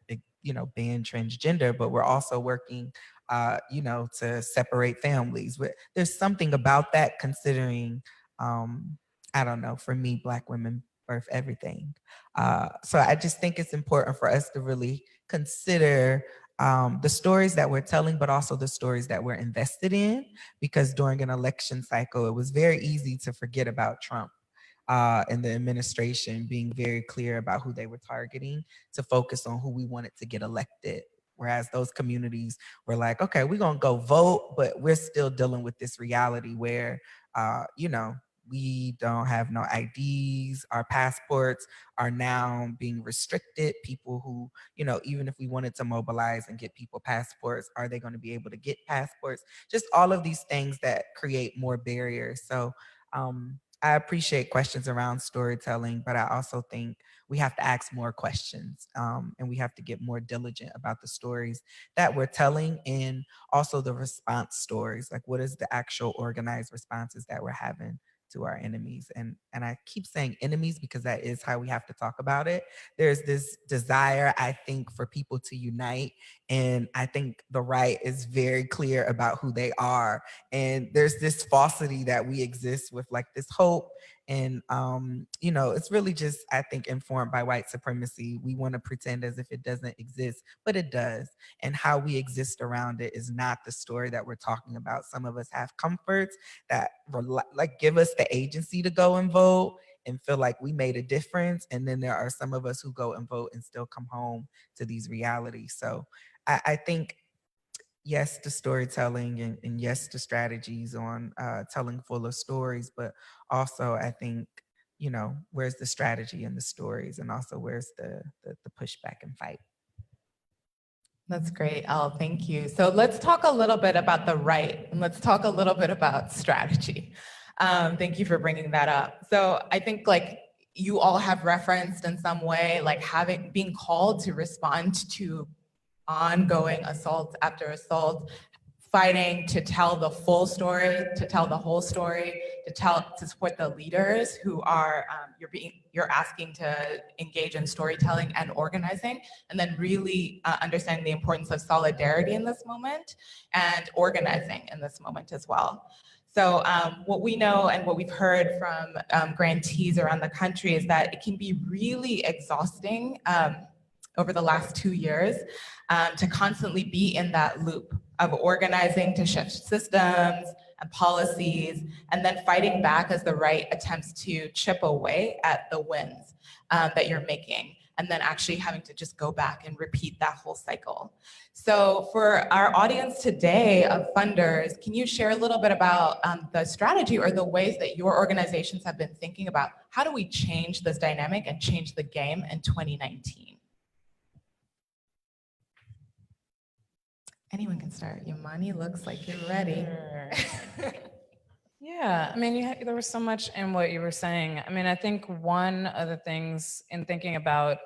ban transgender, but we're also working, to separate families. There's something about that, considering, I don't know, for me, Black women birth everything. So I just think it's important for us to really consider the stories that we're telling, but also the stories that we're invested in, because during an election cycle, it was very easy to forget about Trump and the administration being very clear about who they were targeting, to focus on who we wanted to get elected. Whereas those communities were like, okay, we're going to go vote, but we're still dealing with this reality where, we don't have no IDs. Our passports are now being restricted. People who, even if we wanted to mobilize and get people passports, are they going to be able to get passports? Just all of these things that create more barriers. So I appreciate questions around storytelling, but I also think we have to ask more questions, and we have to get more diligent about the stories that we're telling, and also the response stories. Like, what is the actual organized responses that we're having to our enemies? And I keep saying enemies because that is how we have to talk about it. There's this desire, I think, for people to unite, and I think the right is very clear about who they are. And there's this falsity that we exist with, like this hope. And it's really just, I think, informed by white supremacy. We want to pretend as if it doesn't exist, but it does. And how we exist around it is not the story that we're talking about. Some of us have comforts that like give us the agency to go and vote, and feel like we made a difference. And then there are some of us who go and vote and still come home to these realities. So I think, yes, to storytelling, and yes, to strategies on telling fuller stories, but also I think, where's the strategy in the stories, and also where's the pushback and fight. That's great, Elle, thank you. So let's talk a little bit about the right, and let's talk a little bit about strategy. Thank you for bringing that up. So I think like you all have referenced in some way, like being called to respond to ongoing assault after assault, fighting to tell the full story, to tell the whole story, to support the leaders who are you're asking to engage in storytelling and organizing, and then really understanding the importance of solidarity in this moment and organizing in this moment as well. So what we know and what we've heard from grantees around the country is that it can be really exhausting over the last 2 years to constantly be in that loop of organizing to shift systems and policies, and then fighting back as the right attempts to chip away at the wins that you're making, and then actually having to just go back and repeat that whole cycle. So for our audience today of funders, can you share a little bit about the strategy or the ways that your organizations have been thinking about how do we change this dynamic and change the game in 2019? Anyone can start. Yamani looks like you're ready. Yeah, I mean, there was so much in what you were saying. I mean, I think one of the things in thinking about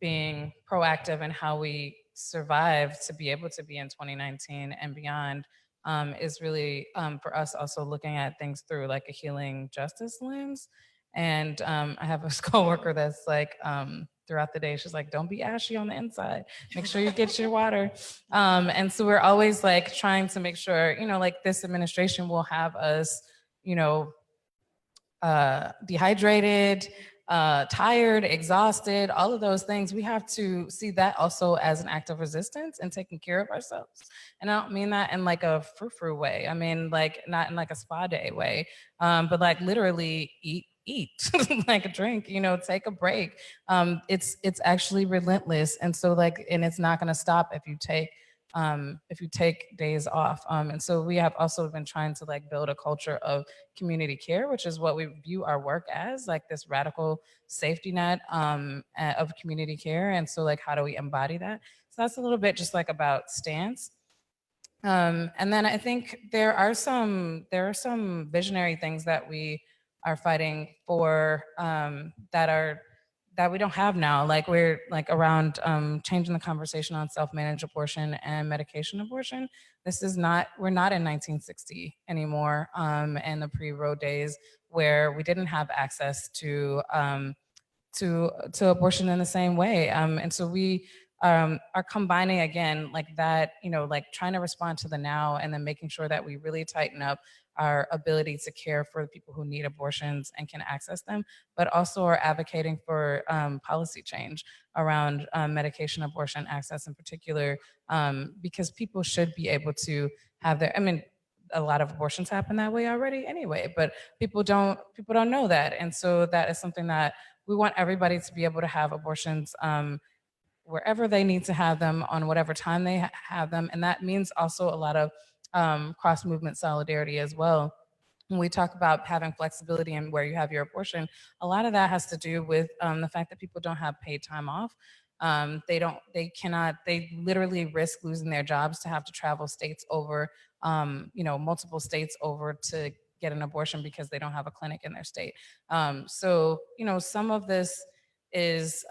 being proactive and how we survive to be able to be in 2019 and beyond is really for us also looking at things through like a healing justice lens. And I have a coworker that's like, throughout the day, she's like, don't be ashy on the inside. Make sure you get your water. And so we're always like trying to make sure, like this administration will have us, dehydrated, tired, exhausted, all of those things. We have to see that also as an act of resistance and taking care of ourselves. And I don't mean that in like a frou-frou way. I mean, like not in like a spa day way, but like literally eat, like a drink, take a break. It's actually relentless. And so and it's not going to stop if you take days off. And so we have also been trying to like build a culture of community care, which is what we view our work as, like this radical safety net of community care. And so like, how do we embody that? So that's a little bit just like about stance. And then I think there are some visionary things that we are fighting for that we don't have now. Like we're like around changing the conversation on self-managed abortion and medication abortion. We're not in 1960 anymore, and the pre-Roe days where we didn't have access to abortion in the same way. And so we are combining again like that, like trying to respond to the now and then making sure that we really tighten up our ability to care for the people who need abortions and can access them, but also are advocating for policy change around medication abortion access in particular, because people should be able to have a lot of abortions happen that way already anyway, but people don't know that. And so that is something that we want everybody to be able to have abortions wherever they need to have them, on whatever time they have them. And that means also a lot of cross-movement solidarity as well. When we talk about having flexibility in where you have your abortion, a lot of that has to do with the fact that people don't have paid time off. They literally risk losing their jobs to have to travel states over, multiple states over to get an abortion because they don't have a clinic in their state. So, some of this is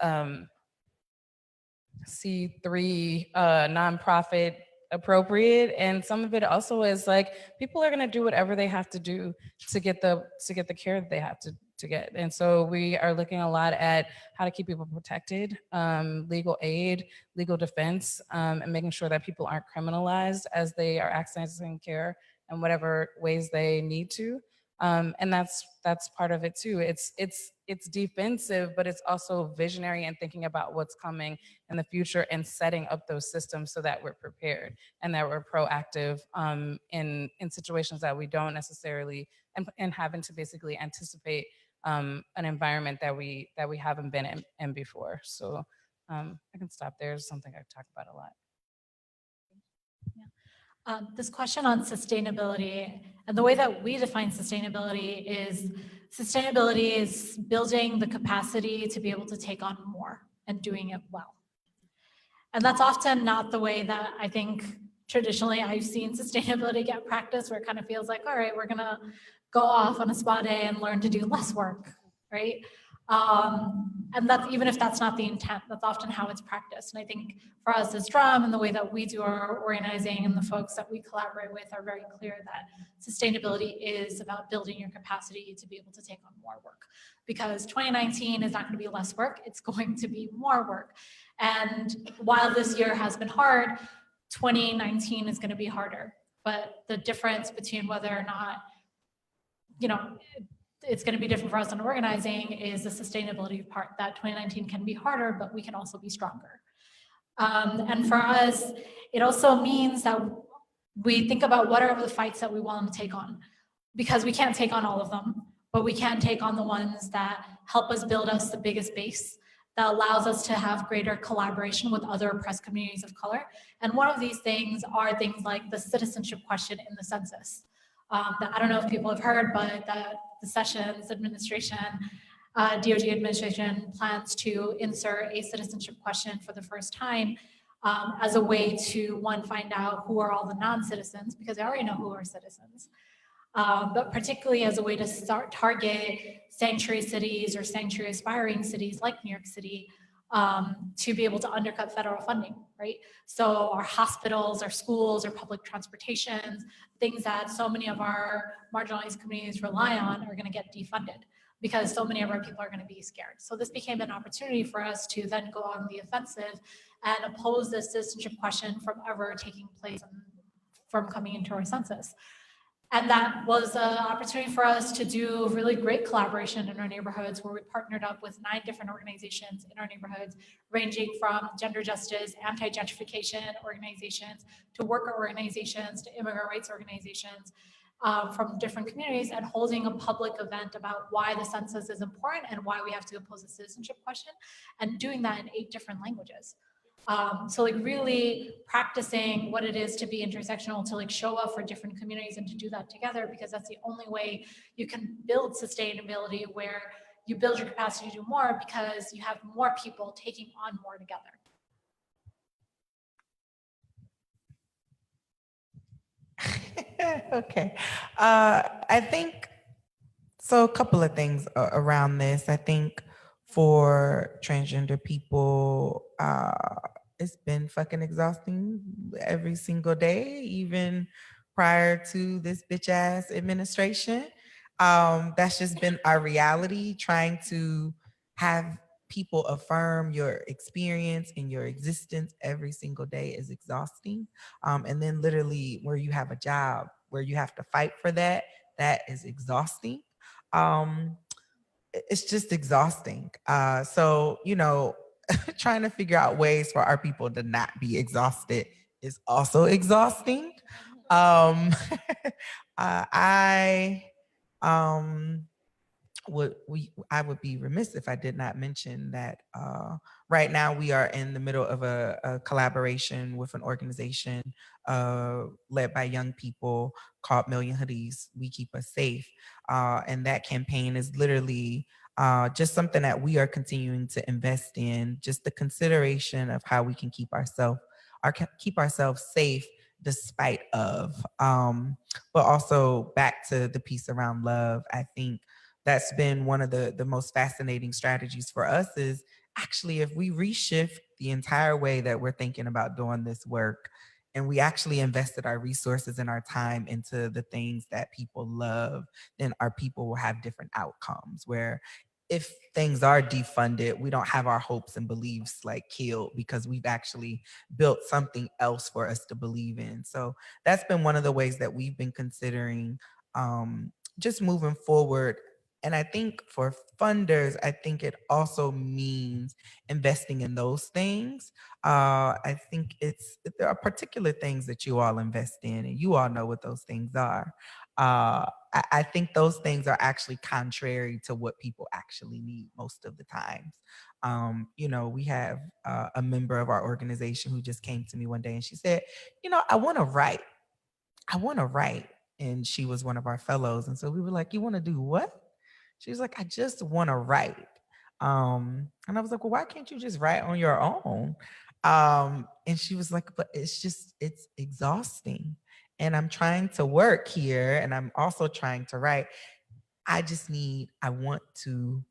C3 nonprofit appropriate, and some of it also is like people are going to do whatever they have to do to get the care that they have to get. And so we are looking a lot at how to keep people protected, legal aid, legal defense, and making sure that people aren't criminalized as they are accessing care in whatever ways they need to. And that's part of it too. It's defensive, but it's also visionary and thinking about what's coming in the future and setting up those systems so that we're prepared and that we're proactive in situations that we don't necessarily, and having to basically anticipate an environment that we haven't been in before. So I can stop there. It's something I've talked about a lot. This question on sustainability, and the way that we define sustainability is building the capacity to be able to take on more and doing it well. And that's often not the way that I think traditionally I've seen sustainability get practiced, where it kind of feels like, all right, we're gonna go off on a spa day and learn to do less work, right? And that's, even if that's not the intent, that's often how it's practiced. And I think for us as Drum and the way that we do our organizing and the folks that we collaborate with are very clear that sustainability is about building your capacity to be able to take on more work. Because 2019 is not going to be less work, it's going to be more work. And while this year has been hard, 2019 is going to be harder. But the difference between whether or not, it's going to be different for us on organizing is the sustainability part, that 2019 can be harder, but we can also be stronger. And for us, it also means that we think about what are the fights that we want to take on, because we can't take on all of them, but we can take on the ones that help us build us the biggest base, that allows us to have greater collaboration with other oppressed communities of color. And one of these things are things like the citizenship question in the census. That I don't know if people have heard, but the Sessions administration, DOJ administration plans to insert a citizenship question for the first time as a way to, one, find out who are all the non-citizens, because they already know who are citizens, but particularly as a way to start target sanctuary cities or sanctuary aspiring cities like New York City to be able to undercut federal funding, right? So our hospitals, our schools, our public transportations, things that so many of our marginalized communities rely on are gonna get defunded because so many of our people are gonna be scared. So this became an opportunity for us to then go on the offensive and oppose this citizenship question from ever taking place and from coming into our census. And that was an opportunity for us to do really great collaboration in our neighborhoods, where we partnered up with 9 different organizations in our neighborhoods, ranging from gender justice, anti-gentrification organizations, to worker organizations, to immigrant rights organizations from different communities, and holding a public event about why the census is important and why we have to oppose the citizenship question, and doing that in 8 different languages. So like really practicing what it is to be intersectional, to like show up for different communities and to do that together, because that's the only way you can build sustainability, where you build your capacity to do more because you have more people taking on more together. Okay. I think, so a couple of things around this. I think for transgender people, it's been fucking exhausting every single day, even prior to this bitch ass administration. That's just been our reality. Trying to have people affirm your experience and your existence every single day is exhausting. And then literally where you have a job where you have to fight for that, that is exhausting. It's just exhausting. So, trying to figure out ways for our people to not be exhausted is also exhausting. I would be remiss if I did not mention that right now we are in the middle of a collaboration with an organization led by young people called Million Hoodies, We Keep Us Safe. And that campaign is literally just something that we are continuing to invest in, just the consideration of how we can keep ourselves safe despite of, but also back to the piece around love. I think that's been one of the most fascinating strategies for us, is actually if we reshift the entire way that we're thinking about doing this work, and we actually invested our resources and our time into the things that people love, then our people will have different outcomes. Where if things are defunded, we don't have our hopes and beliefs like killed, because we've actually built something else for us to believe in. So that's been one of the ways that we've been considering just moving forward. And I think for funders, I think it also means investing in those things. I think there are particular things that you all invest in, and you all know what those things are. I think those things are actually contrary to what people actually need most of the times. We have a member of our organization who just came to me one day and she said, I want to write. And she was one of our fellows. And so we were like, you want to do what? She was like, I just want to write. And I was like, well, why can't you just write on your own? And she was like, but it's exhausting. And I'm trying to work here and I'm also trying to write. I want to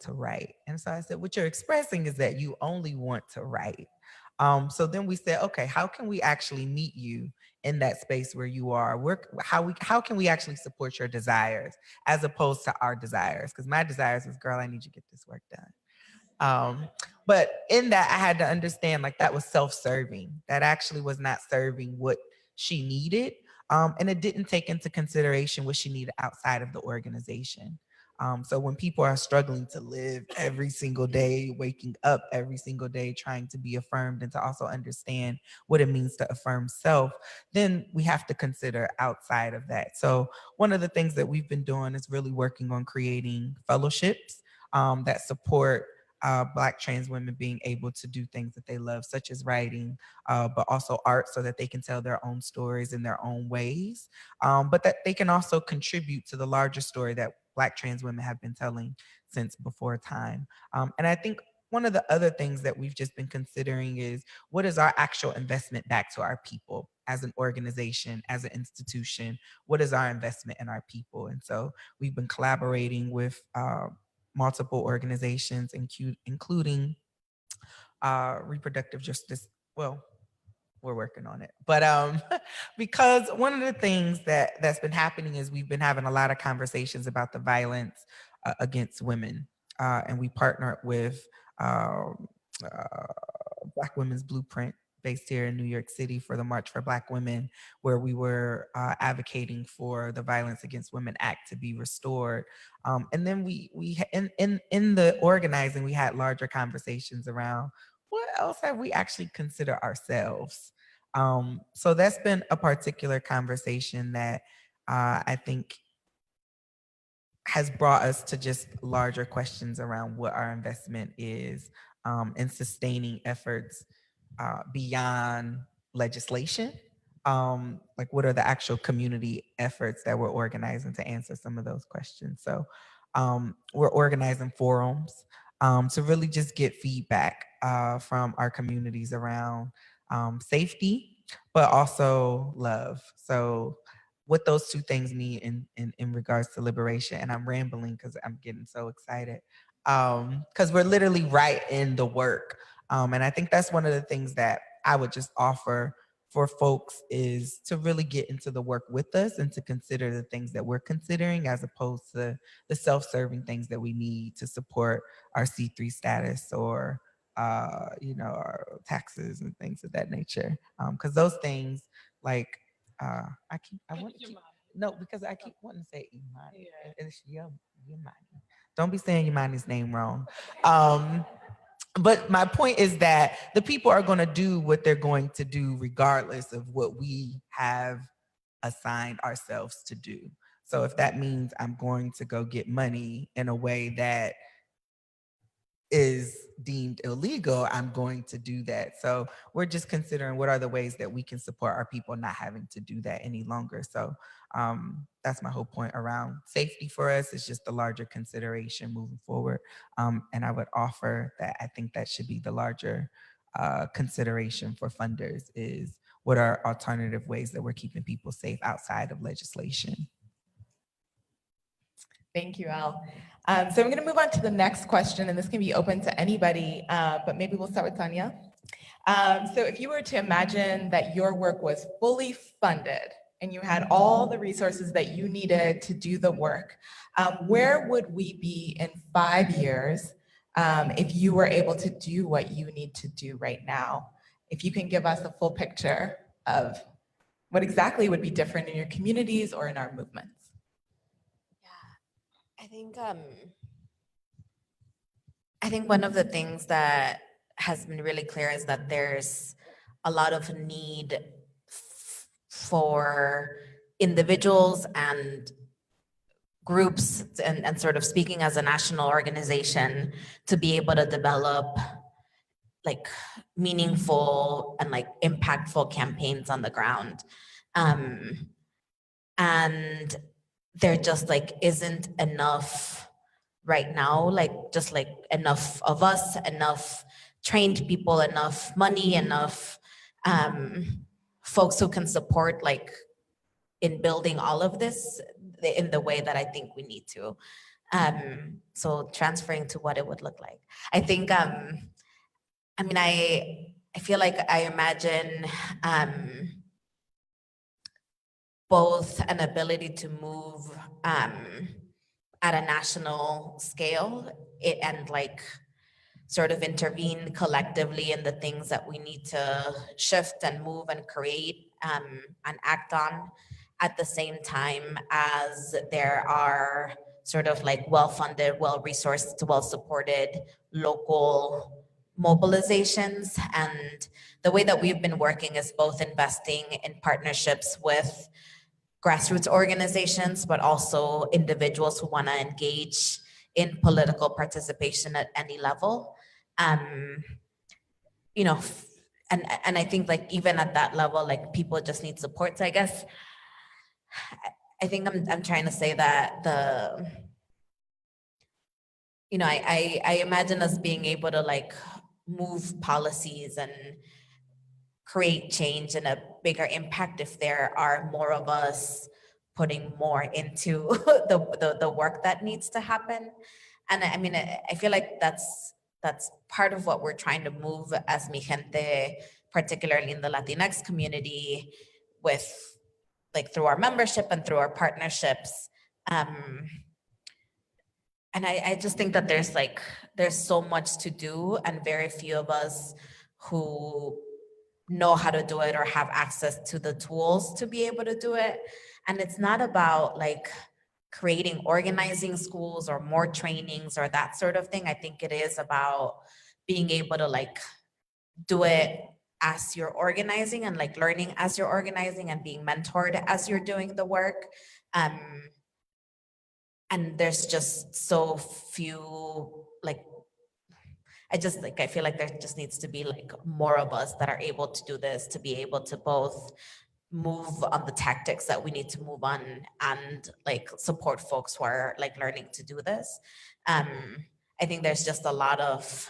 write. And so I said, what you're expressing is that you only want to write. So then we said, okay, how can we actually meet you in that space where you are? How can we actually support your desires as opposed to our desires? Because my desires is, girl, I need you to get this work done. But in that, I had to understand like that was self-serving. That actually was not serving what she needed. And it didn't take into consideration what she needed outside of the organization. So when people are struggling to live every single day, waking up every single day, trying to be affirmed and to also understand what it means to affirm self, then we have to consider outside of that. So one of the things that we've been doing is really working on creating fellowships that support Black trans women being able to do things that they love, such as writing, but also art, so that they can tell their own stories in their own ways, but that they can also contribute to the larger story that Black trans women have been telling since before time. And I think one of the other things that we've just been considering is what is our actual investment back to our people as an organization, as an institution? What is our investment in our people? And so we've been collaborating with multiple organizations, including reproductive justice. Well, we're working on it, but because one of the things that's been happening is we've been having a lot of conversations about the violence against women, and we partnered with Black Women's Blueprint, based here in New York City, for the March for Black Women, where we were advocating for the Violence Against Women Act to be restored. And then we in the organizing, we had larger conversations around what else have we actually considered ourselves. So that's been a particular conversation that I think has brought us to just larger questions around what our investment is in sustaining efforts beyond legislation. Like what are the actual community efforts that we're organizing to answer some of those questions? So we're organizing forums to really just get feedback from our communities around safety, but also love. So what those two things mean in regards to liberation. And I'm rambling because I'm getting so excited because we're literally right in the work. And I think that's one of the things that I would just offer for folks is to really get into the work with us and to consider the things that we're considering as opposed to the self-serving things that we need to support our C3 status or our taxes and things of that nature. Because those things, like because I keep wanting to say Imani. Yeah. And it's Imani. Don't be saying Imani's name wrong. But my point is that the people are going to do what they're going to do regardless of what we have assigned ourselves to do. So if that means I'm going to go get money in a way that is deemed illegal, I'm going to do that. So we're just considering what are the ways that we can support our people not having to do that any longer. So that's my whole point around safety for us. It's just the larger consideration moving forward. And I would offer that I think that should be the larger consideration for funders is what are alternative ways that we're keeping people safe outside of legislation. Thank you, Al. So I'm going to move on to the next question, and this can be open to anybody, but maybe we'll start with Tanya. So if you were to imagine that your work was fully funded and you had all the resources that you needed to do the work, where would we be in 5 years if you were able to do what you need to do right now? If you can give us a full picture of what exactly would be different in your communities or in our movements. I think one of the things that has been really clear is that there's a lot of need for individuals and groups and sort of speaking as a national organization to be able to develop like meaningful and like impactful campaigns on the ground. And there just like isn't enough right now, like just like enough of us, enough trained people, enough money, enough folks who can support like in building all of this in the way that I think we need to. So transferring to what it would look like. I think, I mean, I feel like I imagine both an ability to move at a national scale and like sort of intervene collectively in the things that we need to shift and move and create and act on, at the same time as there are sort of like well-funded, well-resourced, well-supported local mobilizations. And the way that we've been working is both investing in partnerships with grassroots organizations, but also individuals who want to engage in political participation at any level. You know, and I think like even at that level, like people just need support. So I guess I think I'm trying to say that you know, I imagine us being able to like move policies and create change and a bigger impact if there are more of us putting more into the work that needs to happen. And I mean, I feel like that's part of what we're trying to move as Mi Gente, particularly in the Latinx community, with like through our membership and through our partnerships. And I just think that there's so much to do and very few of us who know how to do it or have access to the tools to be able to do it. And it's not about like creating organizing schools or more trainings or that sort of thing. I think it is about being able to like do it as you're organizing and like learning as you're organizing and being mentored as you're doing the work. And there's just so few like I feel like there just needs to be like more of us that are able to do this, to be able to both move on the tactics that we need to move on and like support folks who are like learning to do this. I think there's just a lot of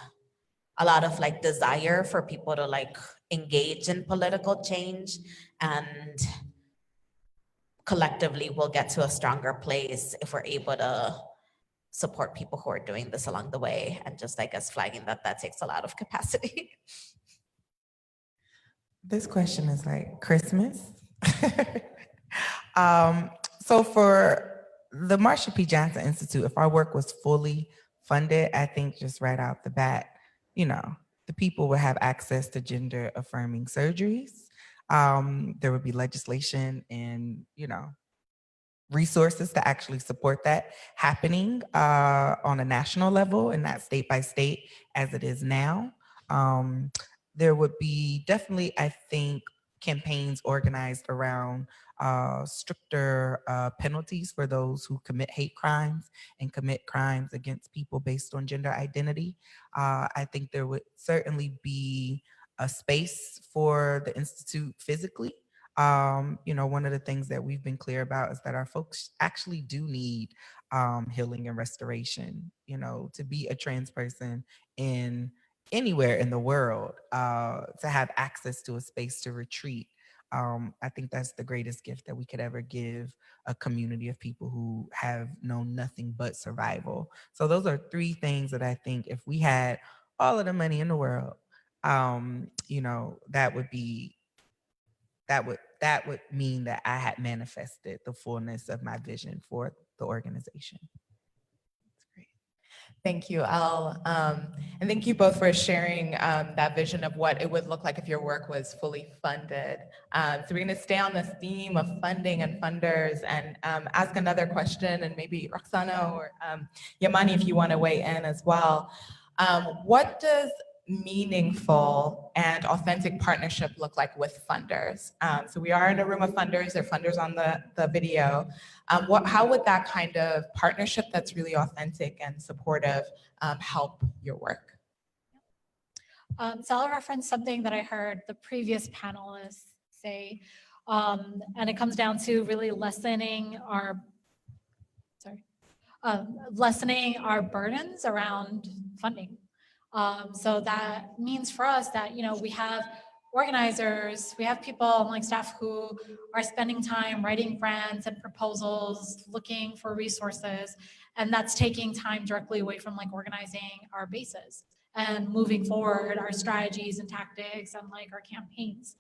like desire for people to like engage in political change, and collectively we'll get to a stronger place if we're able to support people who are doing this along the way, and just I guess flagging that takes a lot of capacity. This question is like Christmas. So for the Marsha P. Johnson Institute, if our work was fully funded, I think just right out the bat, you know, the people would have access to gender affirming surgeries. There would be legislation and, you know, resources to actually support that happening on a national level and not state by state as it is now. There would be definitely, I think, campaigns organized around stricter penalties for those who commit hate crimes and commit crimes against people based on gender identity. I think there would certainly be a space for the Institute physically. You know, one of the things that we've been clear about is that our folks actually do need healing and restoration. You know, to be a trans person in anywhere in the world, to have access to a space to retreat. I think that's the greatest gift that we could ever give a community of people who have known nothing but survival. So those are three things that I think if we had all of the money in the world, you know, that would mean that I had manifested the fullness of my vision for the organization. That's great. Thank you, Elle. And thank you both for sharing that vision of what it would look like if your work was fully funded. So we're gonna stay on this theme of funding and funders and ask another question, and maybe Roxana or Yamani, if you wanna weigh in as well. What does meaningful and authentic partnership look like with funders? So we are in a room of funders, there are funders on the video. How would that kind of partnership that's really authentic and supportive help your work? So I'll reference something that I heard the previous panelists say, and it comes down to really lessening our burdens around funding. So that means for us that, we have organizers, we have people like staff who are spending time writing grants and proposals, looking for resources, and that's taking time directly away from like organizing our bases and moving forward our strategies and tactics and like our campaigns.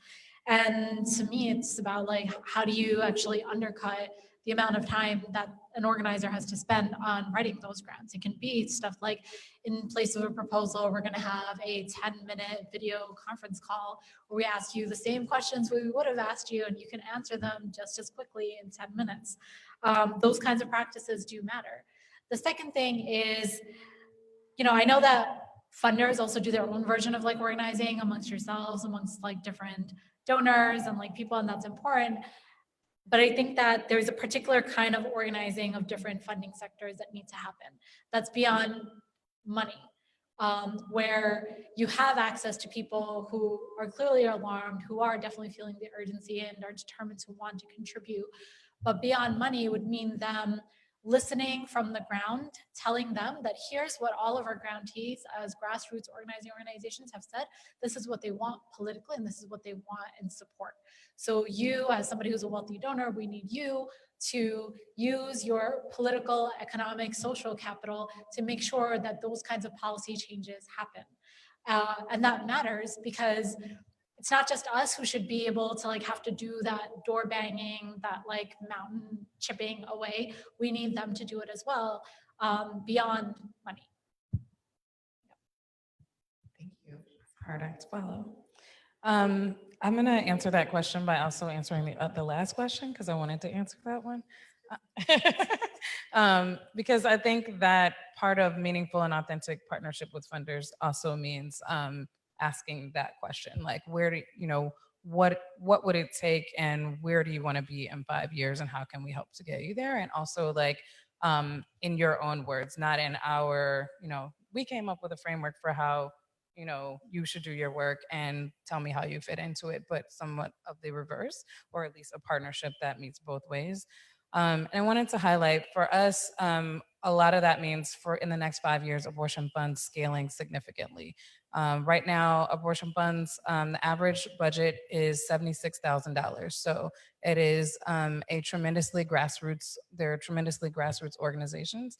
And to me, it's about like, how do you actually undercut the amount of time that an organizer has to spend on writing those grants? It can be stuff like, in place of a proposal, we're going to have a 10-minute video conference call where we ask you the same questions we would have asked you, and you can answer them just as quickly in 10 minutes. Those kinds of practices do matter. The second thing is, I know that funders also do their own version of like organizing amongst yourselves, amongst like different donors and like people, and that's important. But I think that there's a particular kind of organizing of different funding sectors that need to happen. That's beyond money, where you have access to people who are clearly alarmed, who are definitely feeling the urgency and are determined to want to contribute. But beyond money would mean them listening from the ground, telling them that here's what all of our grantees as grassroots organizations have said. This is what they want politically, and this is what they want in support. So you, as somebody who's a wealthy donor, we need you to use your political, economic, social capital to make sure that those kinds of policy changes happen. And that matters because it's not just us who should be able to like have to do that door banging, that like mountain chipping away. We need them to do it as well, beyond money. Thank you. Hard act to follow. I'm going to answer that question by also answering the last question because I wanted to answer that one. Because I think that part of meaningful and authentic partnership with funders also means asking that question, like what would it take and where do you want to be in 5 years and how can we help to get you there? And also like in your own words, not in our, we came up with a framework for how you should do your work and tell me how you fit into it, but somewhat of the reverse, or at least a partnership that meets both ways. And I wanted to highlight for us, a lot of that means for in the next 5 years, abortion funds scaling significantly. Right now, abortion funds, the average budget is $76,000. So it is they're tremendously grassroots organizations.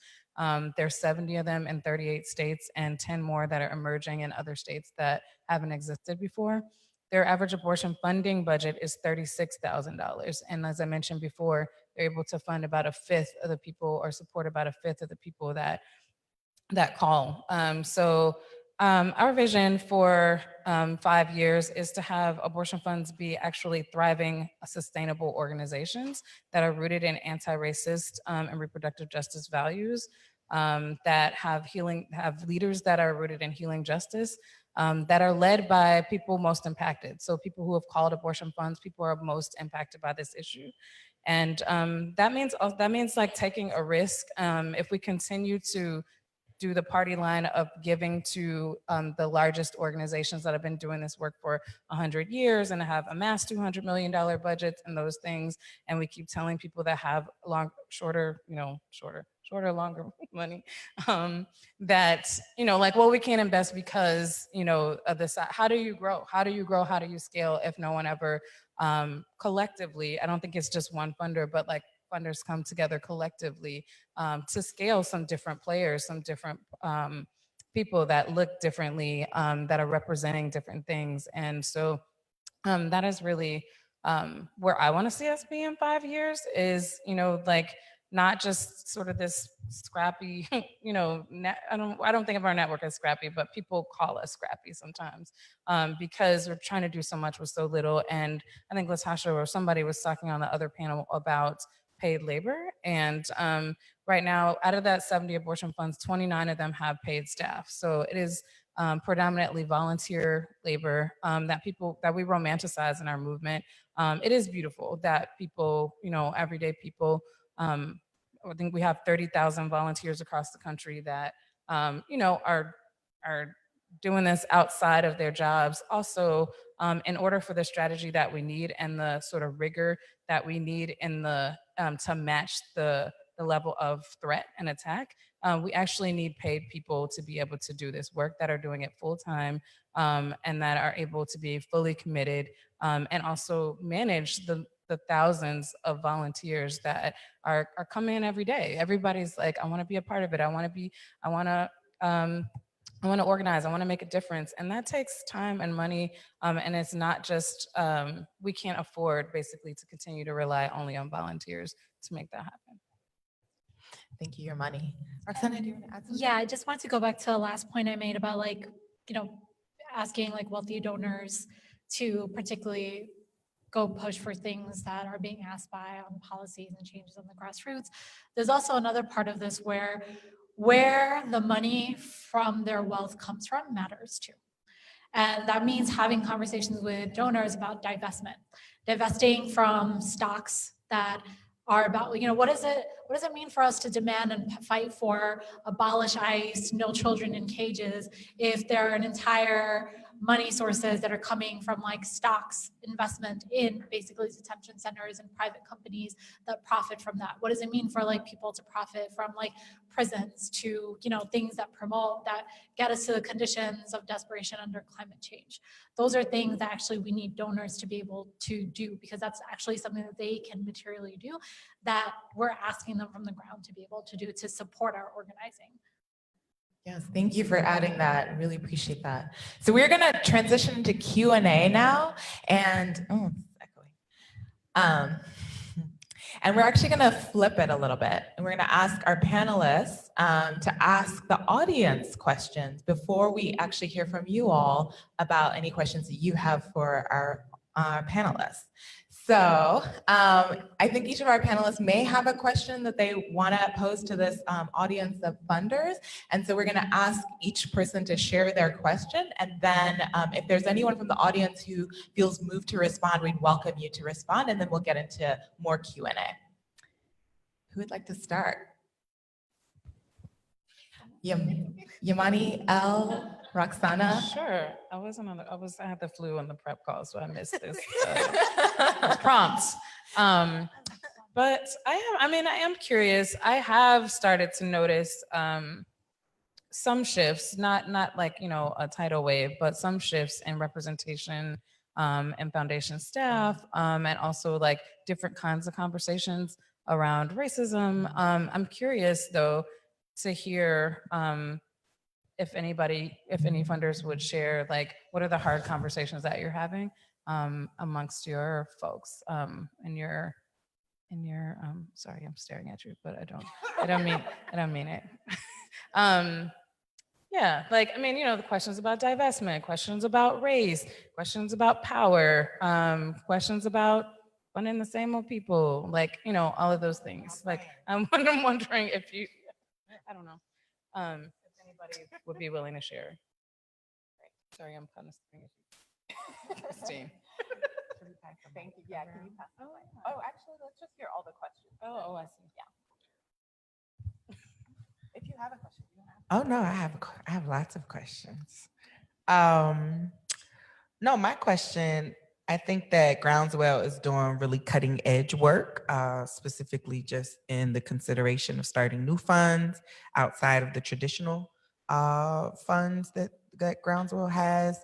There's 70 of them in 38 states and 10 more that are emerging in other states that haven't existed before. Their average abortion funding budget is $36,000. And as I mentioned before, they're able to fund about a fifth of the people or support about a fifth of the people that call. Our vision for 5 years is to have abortion funds be actually thriving, sustainable organizations that are rooted in anti-racist and reproductive justice values, that have leaders that are rooted in healing justice, that are led by people most impacted. So people who have called abortion funds, people who are most impacted by this issue. And that means like taking a risk. If we continue to do the party line of giving to the largest organizations that have been doing this work for 100 years and have amassed $200 million budgets and those things, and we keep telling people that have shorter, longer money, that, like, well, we can't invest because, of this. How do you grow? How do you scale if no one ever collectively, I don't think it's just one funder, but like funders come together collectively to scale some different players, some different people that look differently, that are representing different things. And so that is really where I want to see us be in 5 years is, like not just sort of this scrappy, I don't think of our network as scrappy, but people call us scrappy sometimes because we're trying to do so much with so little. And I think Latasha or somebody was talking on the other panel about paid labor. And right now, out of that 70 abortion funds, 29 of them have paid staff. So it is predominantly volunteer labor that we romanticize in our movement. It is beautiful that people, everyday people, I think we have 30,000 volunteers across the country that, are doing this outside of their jobs. Also, in order for the strategy that we need and the sort of rigor that we need in the to match the level of threat and attack, we actually need paid people to be able to do this work, that are doing it full time, and that are able to be fully committed, and also manage the thousands of volunteers that are coming in every day. Everybody's like, I want to be a part of it. I want to organize. I want to make a difference. And that takes time and money. And it's not just, we can't afford basically to continue to rely only on volunteers to make that happen. Thank you, Yamani. Roxana, do you want to add something? Yeah, I just wanted to go back to the last point I made about asking wealthy donors to particularly go push for things that are being asked by on policies and changes on the grassroots. There's also another part of this where the money from their wealth comes from matters too. And that means having conversations with donors about divesting from stocks that are about, what does it mean for us to demand and fight for abolish ICE, no children in cages, if there are an entire money sources that are coming from stocks investment in basically detention centers and private companies that profit from that? What does it mean for people to profit from prisons to things that get us to the conditions of desperation under climate change? Those are things that actually we need donors to be able to do, because that's actually something that they can materially do, that we're asking them from the ground to be able to do to support our organizing. Yes, thank you for adding that. Really appreciate that. So we're going to transition to Q&A now, and it's echoing. And we're actually going to flip it a little bit, and we're going to ask our panelists to ask the audience questions before we actually hear from you all about any questions that you have for our panelists. So I think each of our panelists may have a question that they want to pose to this audience of funders. And so we're going to ask each person to share their question. And then if there's anyone from the audience who feels moved to respond, we'd welcome you to respond. And then we'll get into more Q&A. Who would like to start? Yamani, L, Roxana? Sure. I had the flu on the prep call, so I missed this prompts. But I am curious. I have started to notice some shifts, not like, a tidal wave, but some shifts in representation and foundation staff, and also different kinds of conversations around racism. I'm curious though to hear if any funders would share, what are the hard conversations that you're having amongst your folks in your sorry, I'm staring at you, but I don't mean it. Yeah, the questions about divestment, questions about race, questions about power, questions about funding the same old people, all of those things. I'm wondering if you, I don't know, if anybody would be willing to share. Sorry, I'm kind of staring at you. Christine. Thank you. Yeah, can you pass? Oh, actually, let's just hear all the questions. Oh, I see. Yeah. If you have a question, you have. Oh no, I have lots of questions. No, my question, I think that Groundswell is doing really cutting edge work, specifically just in the consideration of starting new funds outside of the traditional funds that Groundswell has,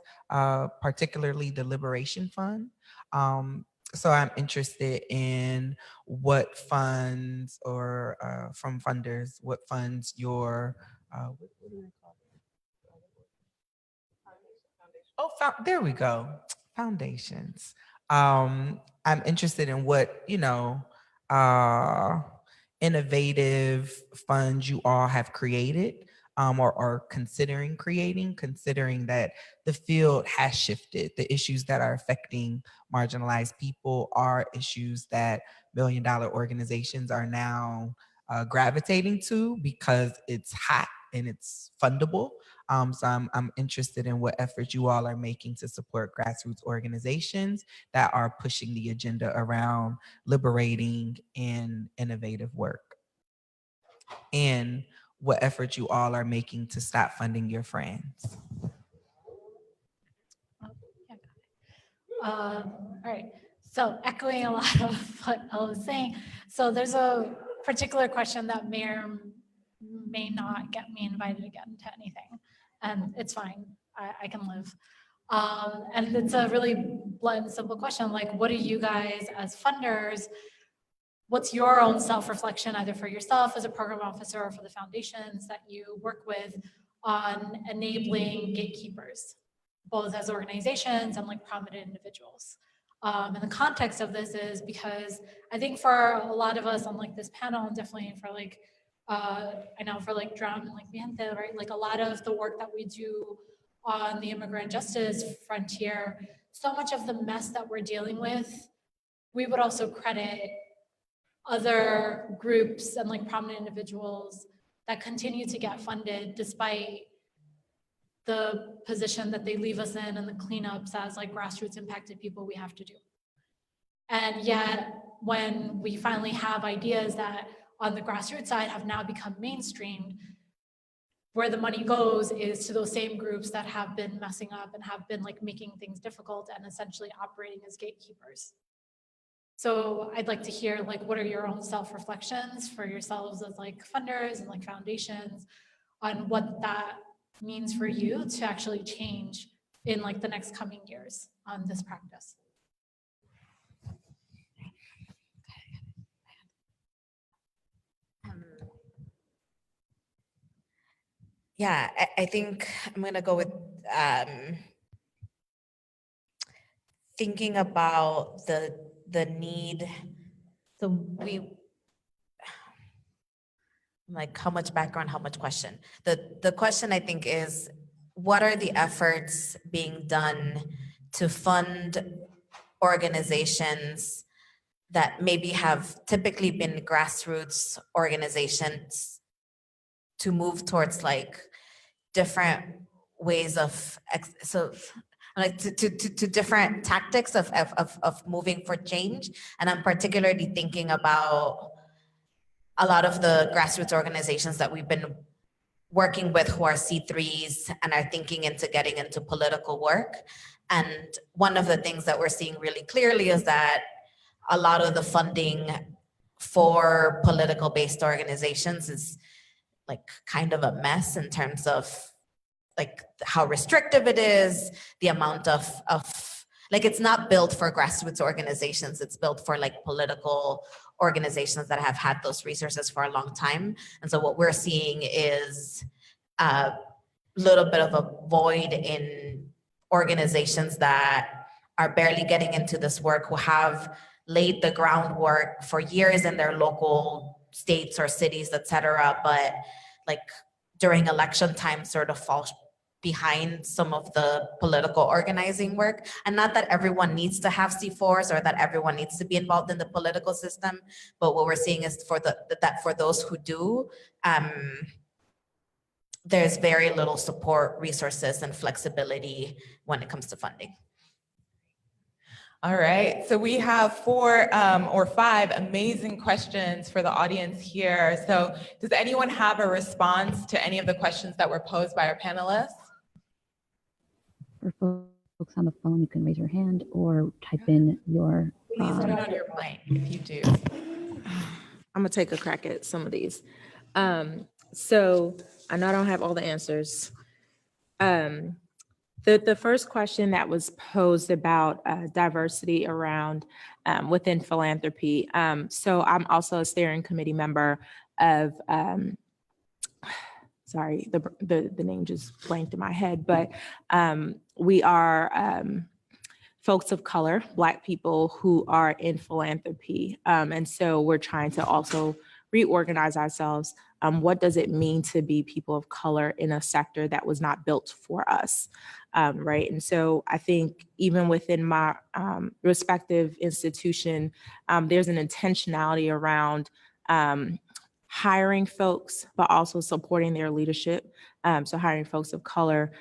particularly the Liberation Fund. So I'm interested in what funds or from funders, what funds your, what do they call it? There we go. Foundations. I'm interested in what, innovative funds you all have created or are considering creating, considering that the field has shifted. The issues that are affecting marginalized people are issues that million-dollar organizations are now gravitating to because it's hot and it's fundable. So I'm interested in what efforts you all are making to support grassroots organizations that are pushing the agenda around liberating and innovative work, and what efforts you all are making to stop funding your friends. All right, so echoing a lot of what I was saying, so there's a particular question that may or may not get me invited again to anything, and it's fine, I can live. And it's a really blunt and simple question, like, what do you guys as funders, what's your own self-reflection, either for yourself as a program officer or for the foundations that you work with, on enabling gatekeepers, both as organizations and like prominent individuals? And the context of this is because I think for a lot of us on like this panel, and definitely for like, I know for like Drum and like Viente, right? Like a lot of the work that we do on the immigrant justice frontier, so much of the mess that we're dealing with, we would also credit other groups and like prominent individuals that continue to get funded despite the position that they leave us in and the cleanups as like grassroots impacted people we have to do. And yet when we finally have ideas that on the grassroots side have now become mainstreamed, where the money goes is to those same groups that have been messing up and have been like making things difficult and essentially operating as gatekeepers. So I'd like to hear like, what are your own self-reflections for yourselves as like funders and like foundations on what that means for you to actually change in like the next coming years on this practice? Yeah, I think I'm gonna go with thinking about the need. So like how much background, how much question? The question I think is, what are the efforts being done to fund organizations that maybe have typically been grassroots organizations to move towards like different ways of to different tactics of moving for change. And I'm particularly thinking about a lot of the grassroots organizations that we've been working with who are C3s and are thinking into getting into political work. And one of the things that we're seeing really clearly is that a lot of the funding for political based organizations is like kind of a mess in terms of like how restrictive it is, the amount of like, it's not built for grassroots organizations, it's built for like political organizations that have had those resources for a long time. And so what we're seeing is a little bit of a void in organizations that are barely getting into this work, who have laid the groundwork for years in their local states or cities, et cetera, but like during election time sort of fall behind some of the political organizing work. And not that everyone needs to have C4s or that everyone needs to be involved in the political system, but what we're seeing is that for those who do, there's very little support, resources, and flexibility when it comes to funding. All right, so we have 4 or 5 amazing questions for the audience here. So does anyone have a response to any of the questions that were posed by our panelists? For folks on the phone, you can raise your hand or type in your. Please turn on your mic if you do. I'm gonna take a crack at some of these. So I know I don't have all the answers. The first question that was posed about diversity around within philanthropy. So I'm also a steering committee member of, sorry, the name just blanked in my head, but we are folks of color, Black people who are in philanthropy. And so we're trying to also reorganize ourselves. What does it mean to be people of color in a sector that was not built for us, right? And so I think even within my respective institution, there's an intentionality around hiring folks, but also supporting their leadership. So hiring folks of color,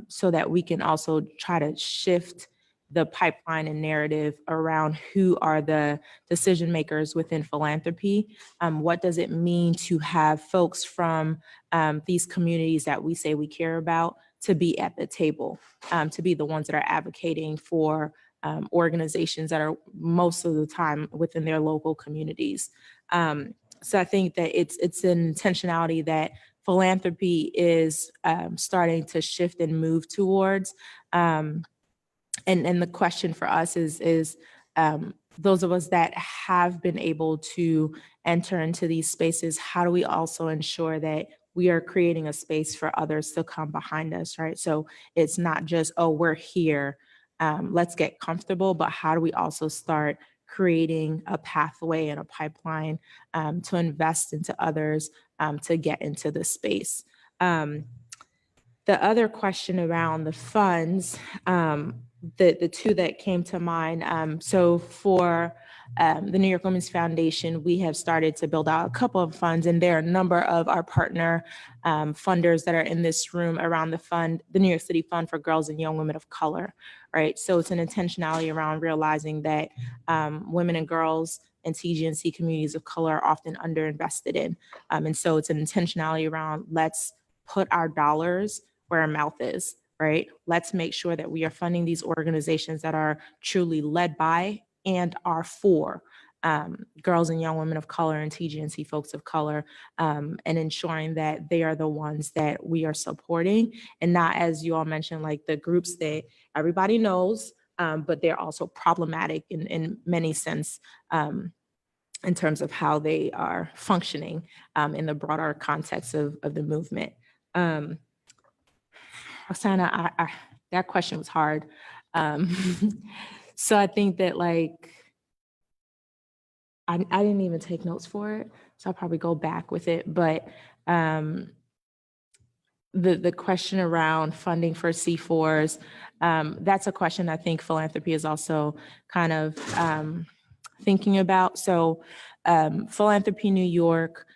so that we can also try to shift the pipeline and narrative around who are the decision makers within philanthropy. What does it mean to have folks from these communities that we say we care about to be at the table, to be the ones that are advocating for organizations that are most of the time within their local communities. So I think that it's an intentionality that philanthropy is starting to shift and move towards. And the question for us is those of us that have been able to enter into these spaces, how do we also ensure that we are creating a space for others to come behind us, right? So it's not just, oh, we're here, let's get comfortable, but how do we also start creating a pathway and a pipeline to invest into others to get into the space? The other question around the funds, the two that came to mind. So for the New York Women's Foundation, we have started to build out a couple of funds, and there are a number of our partner funders that are in this room around the fund, the New York City Fund for Girls and Young Women of Color, right? So it's an intentionality around realizing that women and girls and TG&C communities of color are often underinvested in. And so it's an intentionality around let's put our dollars where our mouth is, right? Let's make sure that we are funding these organizations that are truly led by and are for girls and young women of color and TG&C folks of color, and ensuring that they are the ones that we are supporting, and not, as you all mentioned, like the groups that everybody knows, but they're also problematic in many sense in terms of how they are functioning in the broader context of the movement. Roxana, that question was hard. So I think that like, I didn't even take notes for it, so I'll probably go back with it. But the question around funding for C4s, that's a question I think philanthropy is also kind of thinking about. So Philanthropy New York,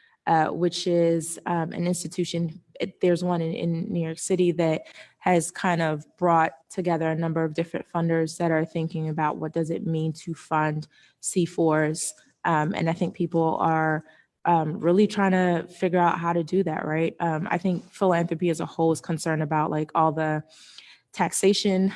which is an institution, there's one in New York City that has kind of brought together a number of different funders that are thinking about what does it mean to fund C4s. And I think people are really trying to figure out how to do that, right? I think philanthropy as a whole is concerned about like all the taxation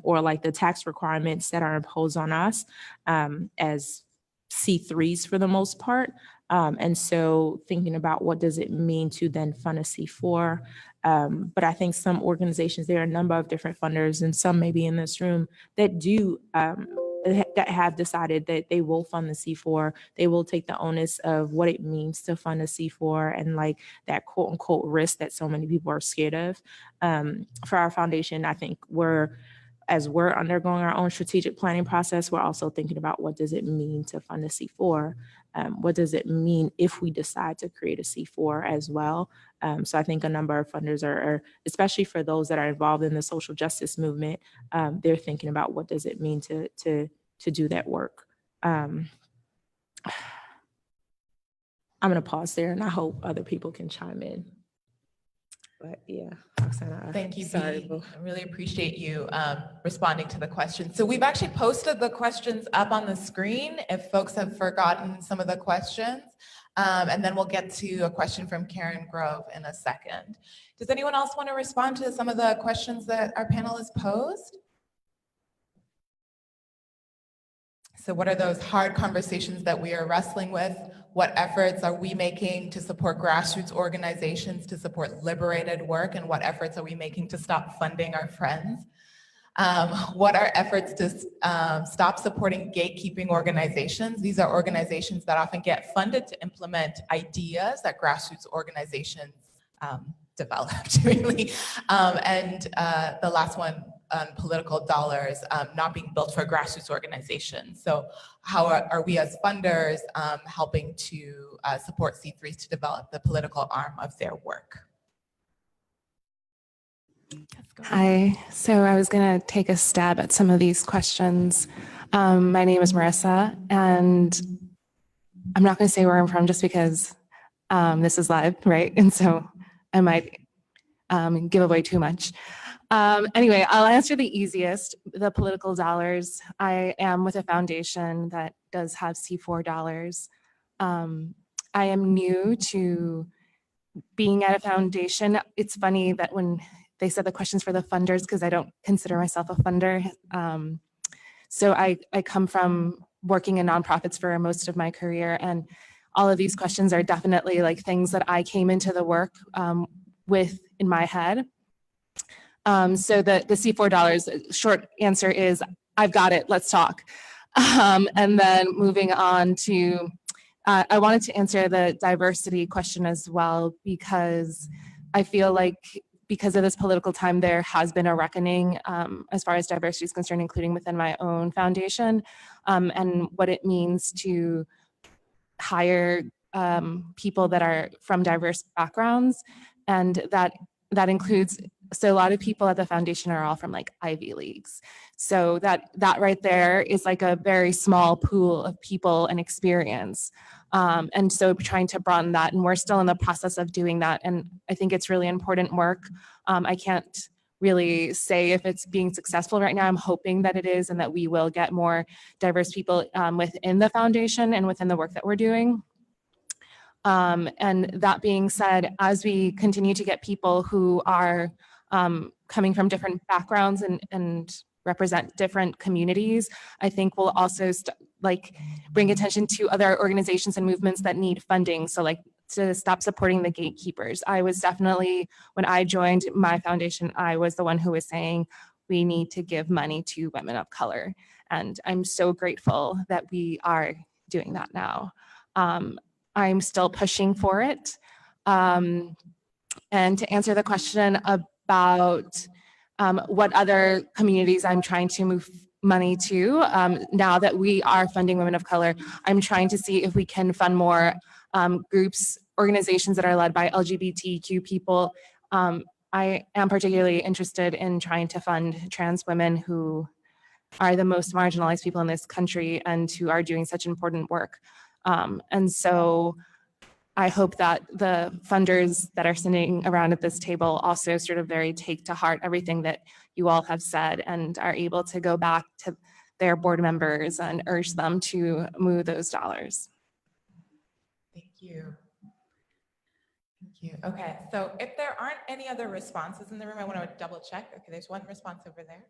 or like the tax requirements that are imposed on us as C3s for the most part. And so thinking about what does it mean to then fund a C4. But I think some organizations, there are a number of different funders, and some maybe in this room that do that have decided that they will fund the C4. They will take the onus of what it means to fund a C4 and like that quote unquote risk that so many people are scared of. For our foundation, I think as we're undergoing our own strategic planning process, we're also thinking about what does it mean to fund a C4? What does it mean if we decide to create a C4 as well? So I think a number of funders are, especially for those that are involved in the social justice movement, they're thinking about what does it mean to do that work. I'm gonna pause there and I hope other people can chime in. But yeah, Roxana, thank you, sorry. I really appreciate you responding to the questions. So we've actually posted the questions up on the screen if folks have forgotten some of the questions. And then we'll get to a question from Karen Grove in a second. Does anyone else want to respond to some of the questions that our panelists posed? So what are those hard conversations that we are wrestling with? What efforts are we making to support grassroots organizations to support liberated work? And what efforts are we making to stop funding our friends? What are efforts to stop supporting gatekeeping organizations? These are organizations that often get funded to implement ideas that grassroots organizations developed, really. And the last one, political dollars not being built for grassroots organizations. So how are we as funders helping to support C3s to develop the political arm of their work? Hi, so I was gonna take a stab at some of these questions. My name is Marissa, and I'm not gonna say where I'm from just because This is live, right? And so I might give away too much. Anyway, I'll answer the easiest, the political dollars. I am with a foundation that does have C4 dollars. I am new to being at a foundation. It's funny that when they said the questions for the funders, because I don't consider myself a funder. So I come from working in nonprofits for most of my career, and all of these questions are definitely like things that I came into the work with in my head. So the C4 dollars, short answer is, I've got it, let's talk. And then moving on to, I wanted to answer the diversity question as well, because I feel like because of this political time, there has been a reckoning as far as diversity is concerned, including within my own foundation, and what it means to hire people that are from diverse backgrounds. And that includes, so a lot of people at the foundation are all from like Ivy Leagues. So that right there is like a very small pool of people and experience. And so trying to broaden that, and we're still in the process of doing that. And I think it's really important work. I can't really say if it's being successful right now. I'm hoping that it is, and that we will get more diverse people within the foundation and within the work that we're doing. And that being said, as we continue to get people who are coming from different backgrounds and represent different communities, I think we'll also bring attention to other organizations and movements that need funding. So like to stop supporting the gatekeepers. I was definitely, when I joined my foundation, I was the one who was saying, we need to give money to women of color. And I'm so grateful that we are doing that now. I'm still pushing for it. And to answer the question about what other communities I'm trying to move money to, now that we are funding women of color, I'm trying to see if we can fund more groups, organizations that are led by LGBTQ people. I am particularly interested in trying to fund trans women who are the most marginalized people in this country and who are doing such important work. And so I hope that the funders that are sitting around at this table also sort of very take to heart everything that you all have said and are able to go back to their board members and urge them to move those dollars. Thank you. Thank you. Okay, so if there aren't any other responses in the room, I want to double check. Okay, there's one response over there.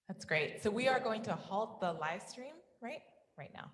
That's great. So we are going to halt the live stream right now.